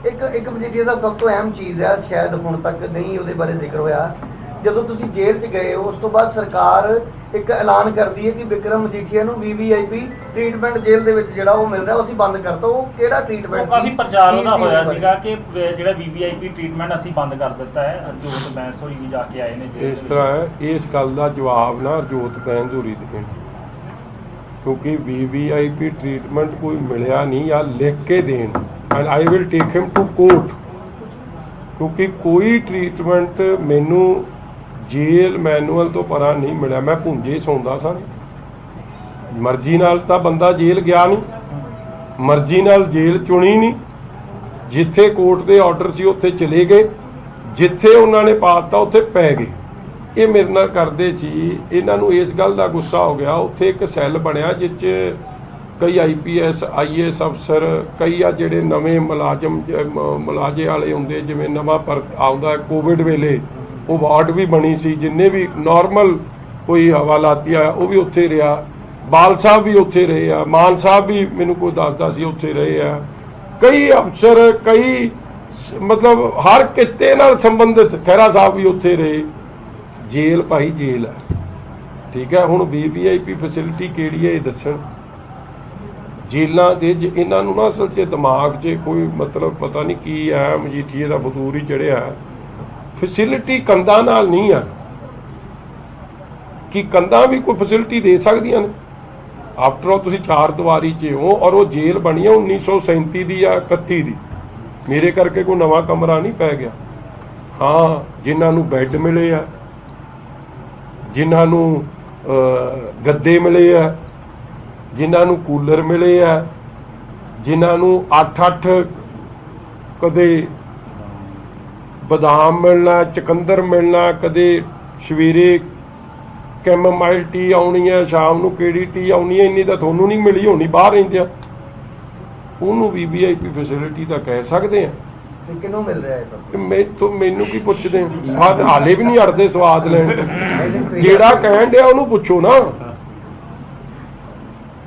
ਇੱਕ ਮਜੀਠੀਆ ਦਾ ਸਭ ਤੋਂ ਅਹਿਮ ਚੀਜ਼ ਹੈ, ਸ਼ਾਇਦ ਹੁਣ ਤੱਕ ਨਹੀਂ ਉਹਦੇ ਬਾਰੇ ਜ਼ਿਕਰ ਹੋਇਆ, ਜਦੋਂ ਤੁਸੀਂ ਜੇਲ੍ਹ 'ਚ ਗਏ ਹੋ ਉਸ ਤੋਂ ਬਾਅਦ ਸਰਕਾਰ ਇੱਕ ਐਲਾਨ ਕਰਦੀ ਹੈ ਕਿ ਵਿਕਰਮ ਮਜੀਠੀਆ ਨੂੰ VVIP ਟ੍ਰੀਟਮੈਂਟ ਜੇਲ੍ਹ ਦੇ ਵਿੱਚ ਜਿਹੜਾ ਉਹ ਮਿਲ ਰਿਹਾ ਉਹ ਅਸੀਂ ਬੰਦ ਕਰਤਾ। ਉਹ ਕਿਹੜਾ ਟ੍ਰੀਟਮੈਂਟ ਸੀ? ਕਾਫੀ ਪ੍ਰਚਾਰ ਉਹਦਾ ਹੋਇਆ ਸੀਗਾ ਕਿ ਜਿਹੜਾ VVIP ਟ੍ਰੀਟਮੈਂਟ ਅਸੀਂ ਬੰਦ ਕਰ ਦਿੱਤਾ ਹੈ। ਹਰਜੋਤ ਬੈਂਸ ਹੋਰੀ ਵੀ ਜਾ ਕੇ ਆਏ ਨੇ ਜੇਲ੍ਹ ਇਸ ਤਰ੍ਹਾਂ ਹੈ, ਇਸ ਗੱਲ ਦਾ ਜਵਾਬ ਨਾ ਜੋਤ ਬੈਂਸੂਰੀ ਦੇਣ, ਕਿਉਂਕਿ VVIP ਟ੍ਰੀਟਮੈਂਟ ਕੋਈ ਮਿਲਿਆ ਨਹੀਂ ਜਾਂ ਲਿਖ ਕੇ ਦੇਣ, and I will take him to court, ਕਿਉਂਕਿ ਕੋਈ ਟ੍ਰੀਟਮੈਂਟ ਮੈਨੂੰ ਜੇਲ੍ਹ ਮੈਨੂਅਲ ਤੋਂ ਪਰਾਂ ਨਹੀਂ ਮਿਲਿਆ। ਮੈਂ ਭੁੰਜੇ ਸੌਂਦਾ ਸਾਂ, ਮਰਜ਼ੀ ਨਾਲ ਤਾਂ ਬੰਦਾ ਜੇਲ੍ਹ ਗਿਆ ਨਹੀਂ, ਮਰਜ਼ੀ ਨਾਲ ਜੇਲ੍ਹ ਚੁਣੀ ਨਹੀਂ, ਜਿੱਥੇ ਕੋਰਟ ਦੇ ਆਰਡਰ ਸੀ ਉੱਥੇ ਚਲੇ ਗਏ, ਜਿੱਥੇ ਉਹਨਾਂ ਨੇ ਪਾਤਾ ਉੱਥੇ ਪੈ ਗਏ। ਇਹ ਮੇਰੇ ਨਾਲ ਕਰਦੇ ਸੀ, ਇਹਨਾਂ ਨੂੰ ਇਸ ਗੱਲ ਦਾ ਗੁੱਸਾ ਹੋ ਗਿਆ। ਉੱਥੇ ਇੱਕ ਸੈੱਲ ਬਣਿਆ ਜਿਸ 'ਚ ਕਈ IPS IAS ਅਫਸਰ, ਕਈ ਆ ਜਿਹੜੇ ਨਵੇਂ ਮੁਲਾਜ਼ੇ ਵਾਲੇ ਹੁੰਦੇ, ਜਿਵੇਂ ਨਵਾਂ ਪਰ ਆਉਂਦਾ ਕੋਵਿਡ ਵੇਲੇ ਉਹ ਵਾਰਡ ਵੀ ਬਣੀ ਸੀ, ਜਿੰਨੇ ਵੀ ਨਾਰਮਲ ਕੋਈ ਹਵਾਲਾਤੀ ਆ ਉਹ ਵੀ ਉੱਥੇ ਰਿਹਾ, ਬਾਲ ਸਾਹਿਬ ਵੀ ਉੱਥੇ ਰਹੇ ਆ, ਮਾਨ ਸਾਹਿਬ ਵੀ ਮੈਨੂੰ ਕੋਈ ਦੱਸਦਾ ਸੀ ਉੱਥੇ ਰਹੇ ਆ, ਕਈ ਅਫਸਰ, ਕਈ ਮਤਲਬ ਹਰ ਕਿੱਤੇ ਨਾਲ ਸੰਬੰਧਿਤ, ਖਹਿਰਾ ਸਾਹਿਬ ਵੀ ਉੱਥੇ ਰਹੇ। ਜੇਲ੍ਹ ਭਾਈ ਜੇਲ੍ਹ ਹੈ, ਠੀਕ ਹੈ। ਹੁਣ VVIP ਫੈਸਿਲਿਟੀ ਕਿਹੜੀ ਹੈ ਇਹ ਦੱਸਣ। ਜੇਲ੍ਹਾਂ ਦੇ ਇਹਨਾਂ ਨੂੰ ਨਾ ਅਸਲ 'ਚ ਦਿਮਾਗ 'ਚ ਕੋਈ ਮਤਲਬ ਪਤਾ ਨਹੀਂ ਕੀ ਹੈ, ਮਜੀਠੀਏ ਦਾ ਫਤੂਰ ਹੀ ਚੜਿਆ। ਫੈਸਿਲਿਟੀ ਕੰਧਾਂ ਨਾਲ ਨਹੀਂ ਆ, ਕਿ ਕੰਧਾਂ ਵੀ ਕੋਈ ਫੈਸਿਲਿਟੀ ਦੇ ਸਕਦੀਆਂ ਨੇ। ਆਫਟਰ ਆਲ ਤੁਸੀਂ ਚਾਰ ਦੀਵਾਰੀ 'ਚ ਹੋ, ਔਰ ਉਹ ਜੇਲ੍ਹ ਬਣੀ ਆ 1937 ਦੀ ਜਾਂ 31 ਦੀ, ਮੇਰੇ ਕਰਕੇ ਕੋਈ ਨਵਾਂ ਕਮਰਾ ਨਹੀਂ ਪੈ ਗਿਆ। ਹਾਂ, ਜਿਨ੍ਹਾਂ ਨੂੰ ਬੈੱਡ ਮਿਲੇ ਆ, ਜਿਨ੍ਹਾਂ ਨੂੰ ਗੱਦੇ ਮਿਲੇ ਆ, ਜਿਨ੍ਹਾਂ ਨੂੰ ਕੂਲਰ ਮਿਲੇ ਆ, ਜਿਨ੍ਹਾਂ ਨੂੰ 8-8 ਕਦੇ ਬਦਾਮ ਮਿਲਣਾ, ਚੁਕੰਦਰ ਮਿਲਣਾ, ਕਦੇ ਸਵੇਰੇ ਕੈਮੋਮਾਈਲ ਟੀ ਆਉਣੀ ਹੈ, ਸ਼ਾਮ ਨੂੰ ਕਿਹੜੀ ਟੀ ਆਉਣੀ ਹੈ, ਇੰਨੀ ਤਾਂ ਤੁਹਾਨੂੰ ਨਹੀਂ ਮਿਲੀ ਹੋਣੀ ਬਾਹਰ ਰਹਿੰਦਿਆਂ। ਉਹਨੂੰ VVIP ਫੈਸਿਲਿਟੀ ਤਾਂ ਕਹਿ ਸਕਦੇ ਆ। ਕਿਹਨੂੰ ਮਿਲ ਰਿਹਾ ਹੈ? ਮੈਨੂੰ ਕੀ ਪੁੱਛਦੇ? ਸਵਾਦ ਹਾਲੇ ਵੀ ਨਹੀਂ ਅੜਦੇ ਸਵਾਦ ਲੈਣ ਤੋਂ। ਜਿਹੜਾ ਕਹਿਣ ਡਿਆ ਉਹਨੂੰ ਪੁੱਛੋ ਨਾ,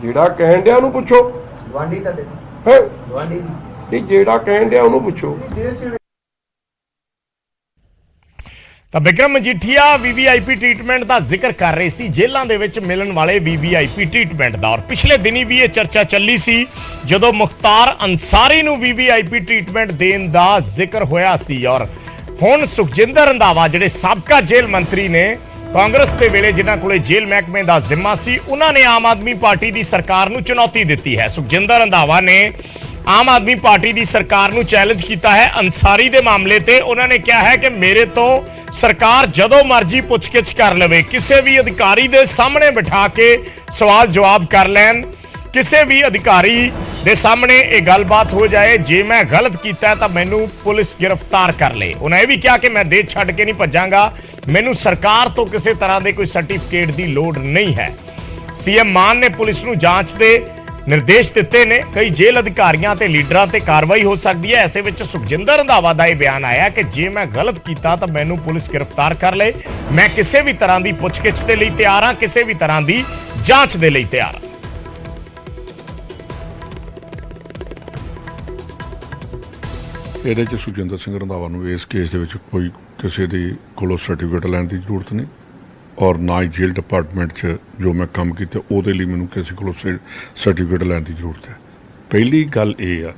ਜਿਹੜਾ ਕਹਿਣ ਡਿਆ ਉਹਨੂੰ ਪੁੱਛੋ। ਗਵਾਂਢੀ ਤੁਹਾਡੇ ਹੈ ਗਵਾਂਢੀ ਨਹੀਂ, ਜਿਹੜਾ ਕਹਿਣ ਡਿਆ ਉਹਨੂੰ ਪੁੱਛੋ। ਤਾਂ ਵਿਕਰਮ ਮਜੀਠੀਆ VVIP ਟ੍ਰੀਟਮੈਂਟ ਦਾ ਜ਼ਿਕਰ ਕਰ ਰਹੇ ਸੀ, ਜੇਲ੍ਹਾਂ ਦੇ ਵਿੱਚ ਮਿਲਣ ਵਾਲੇ VVIP ਟ੍ਰੀਟਮੈਂਟ ਦਾ। ਔਰ ਪਿਛਲੇ ਦਿਨੀ ਵੀ ਇਹ ਚਰਚਾ ਚੱਲੀ ਸੀ ਜਦੋਂ ਮੁਖਤਾਰ ਅੰਸਾਰੀ ਨੂੰ VVIP ਟ੍ਰੀਟਮੈਂਟ ਦੇਣ ਦਾ ਜ਼ਿਕਰ ਹੋਇਆ ਸੀ। ਔਰ ਹੁਣ ਸੁਖਜਿੰਦਰ ਰੰਧਾਵਾ ਜਿਹੜੇ ਸਾਬਕਾ ਜੇਲ੍ਹ ਮੰਤਰੀ ਨੇ, ਕਾਂਗਰਸ ਦੇ ਵੇਲੇ ਜਿਨ੍ਹਾਂ ਕੋਲੇ ਜੇਲ੍ਹ ਮਹਿਕਮੇ ਦਾ ਜ਼ਿੰਮਾ ਸੀ, ਉਹਨਾਂ ਨੇ ਆਮ ਆਦਮੀ ਪਾਰਟੀ ਦੀ ਸਰਕਾਰ ਨੂੰ ਚੁਣੌਤੀ ਦਿੱਤੀ ਹੈ। ਸੁਖਜਿੰਦਰ ਰੰਧਾਵਾ ਨੇ ਆਮ ਆਦਮੀ ਪਾਰਟੀ ਦੀ ਸਰਕਾਰ ਨੂੰ ਚੈਲੰਜ ਕੀਤਾ ਹੈ ਅੰਸਾਰੀ ਦੇ ਮਾਮਲੇ ਤੇ। ਉਹਨਾਂ ਨੇ ਕਿਹਾ ਹੈ ਕਿ ਮੇਰੇ ਤੋਂ ਸਰਕਾਰ ਜਦੋਂ ਮਰਜ਼ੀ ਪੁੱਛਗਿੱਛ ਕਰ ਲਵੇ, ਕਿਸੇ ਵੀ ਅਧਿਕਾਰੀ ਦੇ ਸਾਹਮਣੇ ਬਿਠਾ ਕੇ ਸਵਾਲ ਜਵਾਬ ਕਰ ਲੈਣ, ਕਿਸੇ ਵੀ ਅਧਿਕਾਰੀ ਦੇ ਸਾਹਮਣੇ ਇਹ ਗੱਲਬਾਤ ਹੋ ਜਾਏ, ਜੇ ਮੈਂ ਗਲਤ ਕੀਤਾ ਤਾਂ ਮੈਨੂੰ ਪੁਲਿਸ ਗ੍ਰਿਫਤਾਰ ਕਰ ਲੇ। ਉਹਨਾਂ ਇਹ ਵੀ ਕਿਹਾ ਕਿ ਮੈਂ ਦੇਸ਼ ਛੱਡ ਕੇ ਨਹੀਂ ਭੱਜਾਂਗਾ, ਮੈਨੂੰ ਸਰਕਾਰ ਤੋਂ ਕਿਸੇ ਤਰ੍ਹਾਂ ਦੇ ਕੋਈ ਸਰਟੀਫਿਕੇਟ ਦੀ ਲੋੜ ਨਹੀਂ ਹੈ। CM ਮਾਨ ਨੇ ਪੁਲਿਸ ਨੂੰ ਜਾਂਚ ਦੇ ਨਿਰਦੇਸ਼ ਦਿੱਤੇ ਨੇ, ਕਈ ਜੇਲ੍ਹ ਅਧਿਕਾਰੀਆਂ ਤੇ ਲੀਡਰਾਂ ਤੇ ਕਾਰਵਾਈ ਹੋ ਸਕਦੀ ਹੈ। ਐਸੇ ਵਿੱਚ ਸੁਖਜਿੰਦਰ ਰੰਧਾਵਾ ਦਾ ਇਹ ਬਿਆਨ ਆਇਆ ਕਿ ਜੇ ਮੈਂ ਗਲਤ ਕੀਤਾ ਤਾਂ ਮੈਨੂੰ ਪੁਲਿਸ ਗ੍ਰਿਫਤਾਰ ਕਰ ਲੇ, ਮੈਂ ਕਿਸੇ ਵੀ ਤਰ੍ਹਾਂ ਦੀ ਪੁੱਛਗਿੱਛ ਦੇ ਲਈ ਤਿਆਰ ਹਾਂ, ਕਿਸੇ ਵੀ ਤਰ੍ਹਾਂ ਦੀ ਜਾਂਚ ਦੇ ਲਈ ਤਿਆਰ ਹਾਂ। ਇਹਦੇ 'ਚ ਸੁਖਜਿੰਦਰ ਸਿੰਘ ਰੰਧਾਵਾ ਨੂੰ ਇਸ ਕੇਸ ਦੇ ਵਿੱਚ ਕੋਈ ਕਿਸੇ ਦੀ ਕੋਲੋਂ ਸਰਟੀਫਿਕੇਟ ਲੈਣ ਦੀ ਜ਼ਰੂਰਤ ਨਹੀਂ, ਔਰ ਨਾ ਹੀ ਜੇਲ੍ਹ ਡਿਪਾਰਟਮੈਂਟ 'ਚ ਜੋ ਮੈਂ ਕੰਮ ਕੀਤਾ ਉਹਦੇ ਲਈ ਮੈਨੂੰ ਕਿਸੇ ਕੋਲੋਂ ਸਰਟੀਫਿਕੇਟ ਲੈਣ ਦੀ ਜ਼ਰੂਰਤ ਹੈ। ਪਹਿਲੀ ਗੱਲ ਇਹ ਆ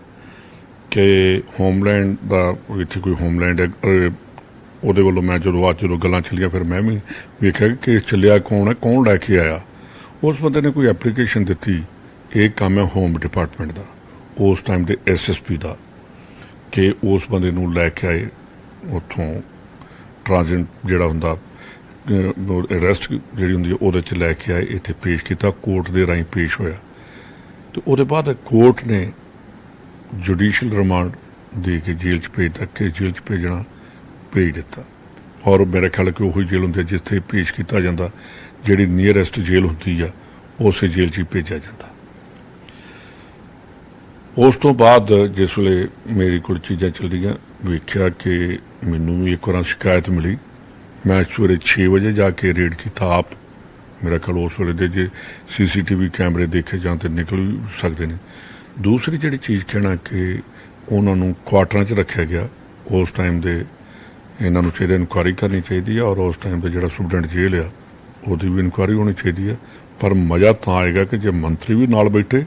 ਕਿ ਹੋਮਲੈਂਡ ਦਾ ਇੱਥੇ ਕੋਈ ਹੋਮਲੈਂਡ ਹੈ, ਉਹਦੇ ਵੱਲੋਂ ਮੈਂ ਜਦੋਂ ਗੱਲਾਂ ਚੱਲੀਆਂ ਫਿਰ ਮੈਂ ਵੀ ਵੇਖਿਆ ਕਿ ਕੇਸ ਚੱਲਿਆ ਕੌਣ ਹੈ, ਕੌਣ ਲੈ ਕੇ ਆਇਆ। ਉਸ ਬੰਦੇ ਨੇ ਕੋਈ ਐਪਲੀਕੇਸ਼ਨ ਦਿੱਤੀ, ਇਹ ਕੰਮ ਹੈ ਹੋਮ ਡਿਪਾਰਟਮੈਂਟ ਦਾ, ਉਸ ਟਾਈਮ ਦੇ SSP ਦਾ, ਕਿ ਉਸ ਬੰਦੇ ਨੂੰ ਲੈ ਕੇ ਆਏ ਉੱਥੋਂ ਟ੍ਰਾਂਜ਼ਿਟ ਜਿਹੜਾ ਹੁੰਦਾ ਅਰੈਸਟ ਜਿਹੜੀ ਹੁੰਦੀ ਹੈ ਉਹਦੇ 'ਚ ਲੈ ਕੇ ਆਏ, ਇੱਥੇ ਪੇਸ਼ ਕੀਤਾ, ਕੋਰਟ ਦੇ ਰਾਹੀਂ ਪੇਸ਼ ਹੋਇਆ। ਤੇ ਉਹਦੇ ਬਾਅਦ ਕੋਰਟ ਨੇ ਜੁਡੀਸ਼ੀਅਲ ਰਿਮਾਂਡ ਦੇ ਕੇ ਜੇਲ੍ਹ 'ਚ ਭੇਜ ਦਿੱਤਾ ਕਿ ਜੇਲ੍ਹ 'ਚ ਭੇਜਣਾ ਭੇਜ ਦਿੱਤਾ। ਔਰ ਮੇਰੇ ਖਿਆਲ ਕਿ ਉਹੀ ਜੇਲ੍ਹ ਹੁੰਦੀ ਹੈ ਜਿੱਥੇ ਪੇਸ਼ ਕੀਤਾ ਜਾਂਦਾ, ਜਿਹੜੀ ਨੀਅਰੈਸਟ ਜੇਲ੍ਹ ਹੁੰਦੀ ਆ ਉਸੇ ਜੇਲ੍ਹ 'ਚ ਹੀ ਭੇਜਿਆ ਜਾਂਦਾ। ਉਸ ਤੋਂ ਬਾਅਦ ਜਿਸ ਵੇਲੇ ਮੇਰੇ ਕੋਲ ਚੀਜ਼ਾਂ ਚੱਲਦੀਆਂ, ਵੇਖਿਆ ਕਿ ਮੈਨੂੰ ਵੀ ਇੱਕ ਵਾਰ ਸ਼ਿਕਾਇਤ ਮਿਲੀ। ਮੈਂ ਸਵੇਰੇ 6 ਵਜੇ ਜਾ ਕੇ ਰੇਡ ਕੀਤਾ ਆਪ। ਮੇਰਾ ਖਿਆਲ ਉਸ ਵੇਲੇ ਦੇ ਜੇ CCTV ਕੈਮਰੇ ਦੇਖੇ ਜਾਂ ਤੇ ਨਿਕਲ ਵੀ ਸਕਦੇ ਨੇ। ਦੂਸਰੀ ਜਿਹੜੀ ਚੀਜ਼ ਕਹਿਣਾ ਕਿ ਉਹਨਾਂ ਨੂੰ ਕੁਆਟਰਾਂ 'ਚ ਰੱਖਿਆ ਗਿਆ। ਉਸ ਟਾਈਮ ਦੇ ਇਹਨਾਂ ਨੂੰ ਚਾਹੀਦਾ ਇਨਕੁਆਇਰੀ ਕਰਨੀ ਚਾਹੀਦੀ ਹੈ, ਔਰ ਉਸ ਟਾਈਮ ਦਾ ਜਿਹੜਾ ਸੁਪਰਡੈਂਟ ਜੇਲ੍ਹ ਆ ਉਹਦੀ ਵੀ ਇਨਕੁਆਇਰੀ ਹੋਣੀ ਚਾਹੀਦੀ ਹੈ। ਪਰ ਮਜ਼ਾ ਤਾਂ ਆਏਗਾ ਕਿ ਜੇ ਮੰਤਰੀ ਵੀ ਨਾਲ ਬੈਠੇ,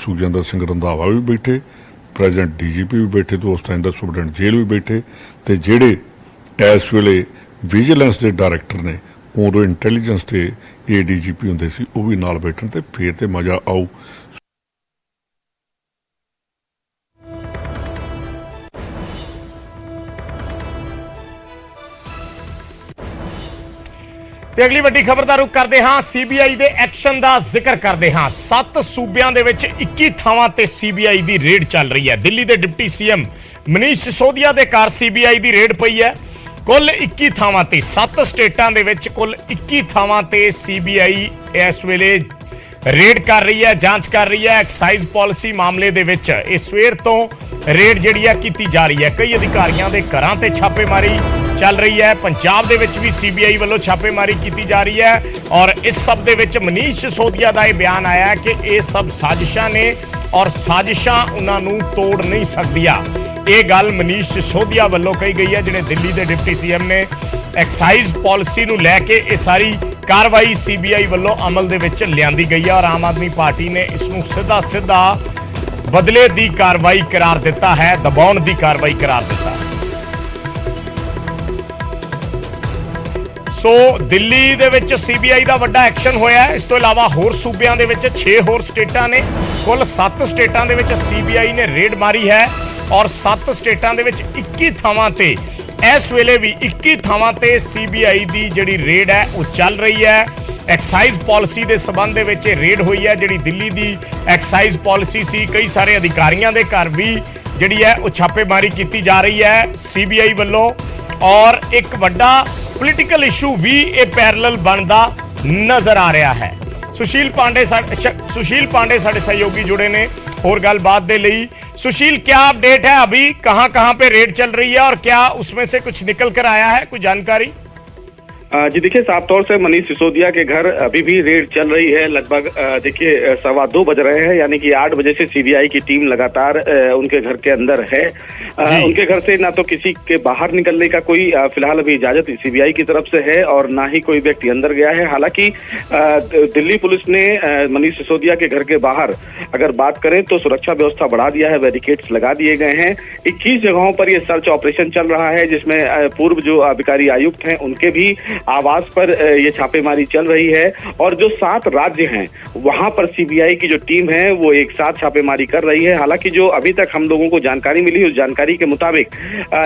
ਸੁਖਜਿੰਦਰ ਸਿੰਘ ਰੰਧਾਵਾ ਵੀ ਬੈਠੇ, ਪ੍ਰੈਜ਼ੀਡੈਂਟ DGP ਵੀ ਬੈਠੇ, ਤੇ ਉਸ ਟਾਈਮ ਦਾ ਸੁਪਰਡੈਂਟ ਜੇਲ੍ਹ ਵੀ ਬੈਠੇ, ਤੇ ਜਿਹੜੇ ਇਸ ਵੇਲੇ ਵਿਜੀਲੈਂਸ ਦੇ ਡਾਇਰੈਕਟਰ ਨੇ, ਉਦੋਂ ਇੰਟੈਲੀਜੈਂਸ ਦੇ ADGP ਹੁੰਦੇ ਸੀ, ਉਹ ਵੀ ਨਾਲ ਬੈਠਣ, ਤੇ ਫੇਰ ਤੇ ਮਜ਼ਾ ਆਊ। ਤੇ ਅਗਲੀ ਵੱਡੀ ਖਬਰ ਦਾ ਰੁਖ ਕਰਦੇ ਹਾਂ। CBI ਦੇ ਐਕਸ਼ਨ ਦਾ ਜ਼ਿਕਰ ਕਰਦੇ ਹਾਂ। 7 ਸੂਬਿਆਂ ਦੇ ਵਿੱਚ 21 ਥਾਵਾਂ ਤੇ CBI ਦੀ ਰੇਡ ਚੱਲ ਰਹੀ ਹੈ। ਦਿੱਲੀ ਦੇ ਡਿਪਟੀ CM ਮਨੀਸ਼ ਸਿਸੋਦੀਆ ਦੇ ਘਰ CBI ਦੀ ਰੇਡ ਪਈ ਹੈ। ਕੁੱਲ 21 ਥਾਵਾਂ ਤੇ 7 ਸਟੇਟਾਂ ਦੇ ਵਿੱਚ ਕੁੱਲ 21 ਥਾਵਾਂ ਤੇ CBI ਇਸ ਵੇਲੇ ਰੇਡ ਕਰ ਰਹੀ ਹੈ, ਜਾਂਚ ਕਰ ਰਹੀ ਹੈ। ਐਕਸਾਈਜ਼ ਪਾਲਿਸੀ ਮਾਮਲੇ ਦੇ ਵਿੱਚ ਇਹ ਸਵੇਰ ਤੋਂ ਰੇਡ ਜਿਹੜੀ ਹੈ ਕੀਤੀ ਜਾ ਰਹੀ ਹੈ। ਕਈ ਅਧਿਕਾਰੀਆਂ ਦੇ ਘਰਾਂ ਤੇ ਛਾਪੇਮਾਰੀ ਚੱਲ ਰਹੀ ਹੈ। ਪੰਜਾਬ ਦੇ ਵਿੱਚ ਵੀ CBI ਵੱਲੋਂ ਛਾਪੇਮਾਰੀ ਕੀਤੀ ਜਾ ਰਹੀ ਹੈ, ਔਰ ਇਸ ਸਭ ਦੇ ਵਿੱਚ ਮਨੀਸ਼ ਸਿਸੋਦੀਆ ਦਾ ਇਹ ਬਿਆਨ ਆਇਆ ਹੈ ਕਿ ਇਹ ਸਭ ਸਾਜ਼ਿਸ਼ਾਂ ਨੇ, ਔਰ ਸਾਜ਼ਿਸ਼ਾਂ ਉਹਨਾਂ ਨੂੰ ਤੋੜ ਨਹੀਂ ਸਕਦੀਆਂ। ਇਹ ਗੱਲ ਮਨੀਸ਼ ਸਿਸੋਦੀਆ ਵੱਲੋਂ ਕਹੀ ਗਈ ਹੈ, ਜਿਹੜੇ ਦਿੱਲੀ ਦੇ ਡਿਪਟੀ CM ਨੇ। ਐਕਸਾਈਜ਼ ਪਾਲਿਸੀ ਨੂੰ ਲੈ ਕੇ ਇਹ ਸਾਰੀ ਕਾਰਵਾਈ CBI ਵੱਲੋਂ ਅਮਲ ਦੇ ਵਿੱਚ ਲਿਆਂਦੀ ਗਈ ਹੈ, ਔਰ ਆਮ ਆਦਮੀ ਪਾਰਟੀ ਨੇ ਇਸ ਨੂੰ ਸਿੱਧਾ ਬਦਲੇ ਦੀ ਕਾਰਵਾਈ ਕਰਾਰ ਦਿੱਤਾ ਹੈ, ਦਬਾਉਣ ਦੀ ਕਾਰਵਾਈ ਕਰਾਰ ਦਿੱਤਾ ਹੈ। ਸੋ ਦਿੱਲੀ ਦੇ ਵਿੱਚ CBI ਦਾ ਵੱਡਾ ਐਕਸ਼ਨ ਹੋਇਆ ਹੈ। ਇਸ ਤੋਂ ਇਲਾਵਾ ਹੋਰ ਸੂਬਿਆਂ ਦੇ ਵਿੱਚ 6 ਹੋਰ ਸਟੇਟਾਂ ਨੇ। ਕੁੱਲ 7 ਸਟੇਟਾਂ ਦੇ ਵਿੱਚ CBI ਨੇ ਰੇਡ ਮਾਰੀ ਹੈ, ਔਰ 7 ਸਟੇਟਾਂ ਦੇ ਵਿੱਚ 21 ਥਾਵਾਂ ਤੇ ਇਸ ਵੇਲੇ ਵੀ 21 ਥਾਵਾਂ ਤੇ CBI ਦੀ ਜਿਹੜੀ ਰੇਡ ਹੈ ਉਹ ਚੱਲ ਰਹੀ ਹੈ। ਐਕਸਾਈਜ਼ ਪਾਲਿਸੀ ਦੇ ਸਬੰਧ ਦੇ ਵਿੱਚ ਰੇਡ ਹੋਈ ਹੈ। ਜਿਹੜੀ ਦਿੱਲੀ ਦੀ ਐਕਸਾਈਜ਼ ਪਾਲਿਸੀ ਸੀ, ਕਈ ਸਾਰੇ ਅਧਿਕਾਰੀਆਂ ਦੇ ਘਰ ਵੀ ਜਿਹੜੀ ਹੈ ਉਹ ਛਾਪੇਮਾਰੀ ਕੀਤੀ ਜਾ ਰਹੀ ਹੈ CBI ਵੱਲੋਂ, ਔਰ ਇੱਕ ਵੱਡਾ ਪੋਲੀਟੀਕਲ ਇਸ਼ੂ ਵੀ ਇਹ ਪੈਰਲਲ ਬਣਦਾ ਨਜ਼ਰ ਆ ਰਿਹਾ ਹੈ। सुशील पांडे साडे सहयोगी जुड़े ने और गलबात दे लई। सुशील, क्या अपडेट है अभी, कहां पे रेड चल रही है और क्या उसमें से कुछ निकल कर आया है, कोई जानकारी? जी देखिए, साफ तौर से मनीष सिसोदिया के घर अभी भी रेड चल रही है। लगभग देखिए 2:15 बज रहे हैं, यानी कि 8 बजे से CBI की टीम लगातार उनके घर के अंदर है। उनके घर से ना तो किसी के बाहर निकलने का कोई फिलहाल अभी इजाजत CBI की तरफ से है, और ना ही कोई व्यक्ति अंदर गया है। हालांकि दिल्ली पुलिस ने मनीष सिसोदिया के घर के बाहर अगर बात करें तो सुरक्षा व्यवस्था बढ़ा दिया है, बैरिकेड्स लगा दिए गए हैं। 21 जगहों पर यह सर्च ऑपरेशन चल रहा है, जिसमें पूर्व जो आबकारी आयुक्त हैं उनके भी आवास पर ये छापेमारी चल रही है, और जो 7 राज्य हैं वहां पर CBI की जो टीम है वो एक साथ छापेमारी कर रही है। हालांकि जो अभी तक हम लोगों को जानकारी मिली, उस जानकारी के मुताबिक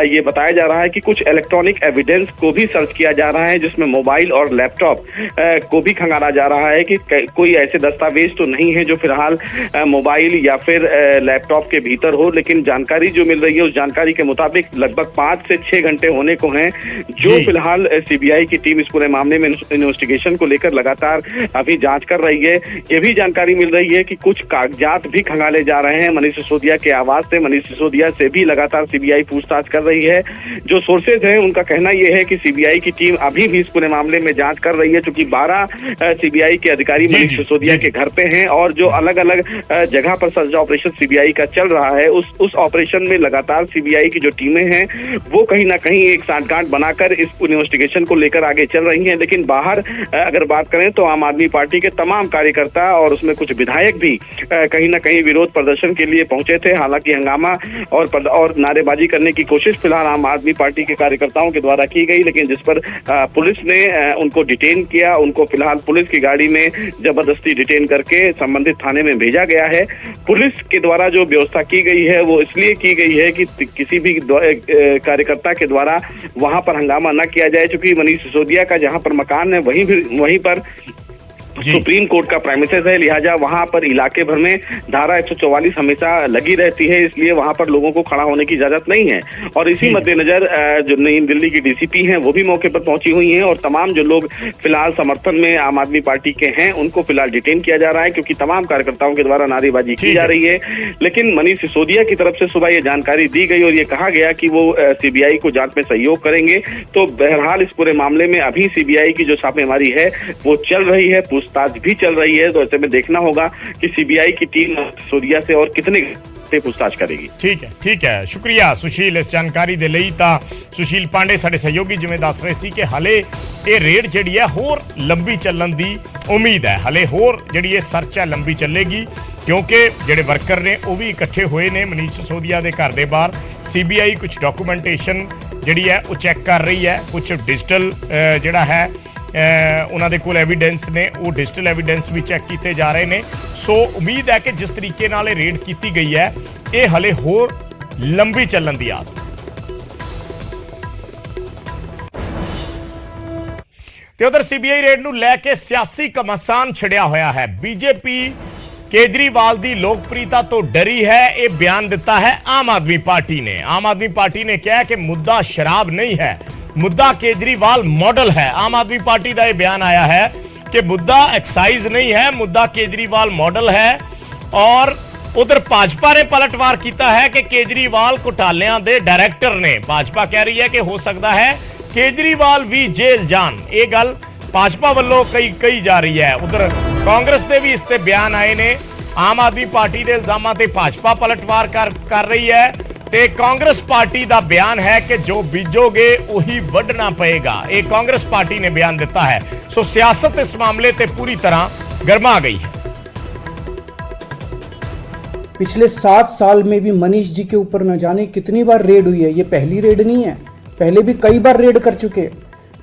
ये बताया जा रहा है कि कुछ इलेक्ट्रॉनिक एविडेंस को भी सर्च किया जा रहा है, जिसमें मोबाइल और लैपटॉप को भी खंगाला जा रहा है कि कोई ऐसे दस्तावेज तो नहीं है जो फिलहाल मोबाइल या फिर लैपटॉप के भीतर हो। लेकिन जानकारी जो मिल रही है उस जानकारी के मुताबिक लगभग 5 से 6 घंटे होने को हैं, जो फिलहाल CBI की टीम इस पूरे मामले में इन्वेस्टिगेशन को लेकर लगातार अभी जांच कर रही है। ये भी जानकारी मिल रही है कि कुछ कागजात भी खंगाले जा रहे हैं मनीष सिसोदिया के आवास से। मनीष सिसोदिया से भी लगातार CBI पूछताछ कर रही है। जो सोर्सेज हैं उनका कहना यह है कि CBI की टीम अभी भी इस पूरे मामले में जांच कर रही है, क्योंकि 12 CBI के अधिकारी मनीष सिसोदिया के घर पे हैं, और जो अलग अलग जगह पर सर्च ऑपरेशन CBI का चल रहा है, उस ऑपरेशन में लगातार CBI की जो टीमें हैं वो कहीं ना कहीं एक साठगांठ बनाकर इस इन्वेस्टिगेशन को लेकर आगे चल रही हैं। लेकिन बाहर अगर बात करें तो आम आदमी पार्टी के तमाम कार्यकर्ता और उसमें कुछ विधायक भी कहीं ना कहीं विरोध प्रदर्शन के लिए पहुंचे थे। हालांकि हंगामा और नारेबाजी करने की कोशिश फिलहाल आम आदमी पार्टी के कार्यकर्ताओं के द्वारा की गई, लेकिन जिस पर पुलिस ने उनको डिटेन किया। उनको फिलहाल पुलिस की गाड़ी में जबरदस्ती डिटेन करके संबंधित थाने में भेजा गया है। पुलिस के द्वारा जो व्यवस्था की गई है वो इसलिए की गई है कि किसी भी कार्यकर्ता के द्वारा वहां पर हंगामा न किया जाए, क्योंकि मनीष सिसोदिया सिसोदिया का जहां पर मकान है वहीं पर सुप्रीम कोर्ट का प्रेमिसेस है, लिहाजा वहां पर इलाके भर में धारा 144 हमेशा लगी रहती है, इसलिए वहां पर लोगों को खड़ा होने की इजाजत नहीं है। और इसी मद्देनजर जो नई दिल्ली की डीसीपी हैं वो भी मौके पर पहुंची हुई हैं और तमाम जो लोग फिलहाल समर्थन में आम आदमी पार्टी के हैं उनको फिलहाल डिटेन किया जा रहा है, क्योंकि तमाम कार्यकर्ताओं के द्वारा नारेबाजी की जा रही है। लेकिन मनीष सिसोदिया की तरफ से सुबह ये जानकारी दी गई और ये कहा गया कि वो सीबीआई को जांच में सहयोग करेंगे। तो बहरहाल इस पूरे मामले में अभी सीबीआई की जो छापेमारी है वो चल रही है, पूछताछ भी चल रही है। तो ऐसे में देखना होगा कि सीबीआई की टीम सिसोदिया से और कितने पूछताछ करेगी। ठीक है शुक्रिया सुशील इस जानकारी दे ਲਈ। ਤਾਂ ਸੁਸ਼ੀਲ ਪਾਂਡੇ ਸਾਡੇ ਸਹਿਯੋਗੀ ਜਿਵੇਂ ਦੱਸ ਰਹੇ ਸੀ ਕਿ ਹਲੇ ਇਹ ਰੇਡ ਜਿਹੜੀ ਹੈ ਹੋਰ ਲੰਬੀ ਚੱਲਣ ਦੀ ਉਮੀਦ ਹੈ, ਹਲੇ ਹੋਰ ਜਿਹੜੀ ਇਹ ਸਰਚ ਹੈ ਲੰਬੀ ਚੱਲੇਗੀ, ਕਿਉਂਕਿ ਜਿਹੜੇ ਵਰਕਰ ਨੇ ਉਹ ਵੀ ਇਕੱਠੇ ਹੋਏ ਨੇ ਮਨੀਸ਼ ਸਿਸੋਦੀਆ ਦੇ ਘਰ ਦੇ ਬਾਹਰ। ਸੀਬੀਆਈ ਕੁਝ ਡਾਕੂਮੈਂਟੇਸ਼ਨ ਜਿਹੜੀ ਹੈ ਉਹ ਚੈੱਕ ਕਰ ਰਹੀ ਹੈ, ਕੁਝ ਡਿਜੀਟਲ ਜਿਹੜਾ ਹੈ ਉਹਨਾਂ ਦੇ ਕੋਲ ਐਵੀਡੈਂਸ ਨੇ ਉਹ ਡਿਜੀਟਲ ਐਵੀਡੈਂਸ ਵੀ ਚੈੱਕ ਕੀਤੇ ਜਾ ਰਹੇ ਨੇ। ਸੋ ਉਮੀਦ ਹੈ ਕਿ ਜਿਸ ਤਰੀਕੇ ਨਾਲ ਇਹ ਰੇਡ ਕੀਤੀ ਗਈ ਹੈ ਇਹ ਹਲੇ ਹੋਰ ਲੰਬੀ ਚੱਲਣ ਦੀ ਆਸ ਹੈ। ਤੇ ਉਧਰ ਸੀਬੀਆਈ ਰੇਡ ਨੂੰ ਲੈ ਕੇ ਸਿਆਸੀ ਘਮਾਸਾਨ ਛਿੜਿਆ ਹੋਇਆ ਹੈ। ਬੀਜੇਪੀ केजरीवाल ਦੀ ਲੋਕਪ੍ਰਿयता ਤੋਂ ਡਰੀ ਹੈ, ਇਹ ਬਿਆਨ ਦਿੱਤਾ ਹੈ ਆਮ ਆਦਮੀ ਪਾਰਟੀ ਨੇ। ਆਮ ਆਦਮੀ ਪਾਰਟੀ ਨੇ ਕਿਹਾ ਕਿ ਮੁੱਦਾ ਸ਼ਰਾਬ ਨਹੀਂ ਹੈ, मुद्दा केजरीवाल मॉडल है। आम आदमी पार्टी का यह बयान आया है कि मुद्दा एक्साइज नहीं है, मुद्दा केजरीवाल मॉडल है। और उधर भाजपा ने पलटवार किया है कि केजरीवाल घोटालियां दे डायरैक्टर ने। भाजपा कह रही है कि हो सकता है केजरीवाल भी जेल जान, ये गल भाजपा वालों कही जा रही है। उधर कांग्रेस के भी इस ते बयान आए ने। आम आदमी पार्टी के इल्जामों से भाजपा पलटवार कर रही है ਤੇ ਕਾਂਗਰਸ ਪਾਰਟੀ ਦਾ ਬਿਆਨ ਹੈ ਕਿ ਜੋ ਬੀਜੋਗੇ ਉਹੀ ਵੱਢਣਾ ਪਏਗਾ। ਇਹ ਕਾਂਗਰਸ ਪਾर्टी ने बयान ਦਿੱਤਾ है। सो सियासत इस मामले पे पूरी तरह गर्मा गई है। पिछले 7 साल में भी मनीष जी के ऊपर न जाने कितनी बार रेड हुई है। ये पहली रेड नहीं है, पहले भी कई बार रेड कर चुके,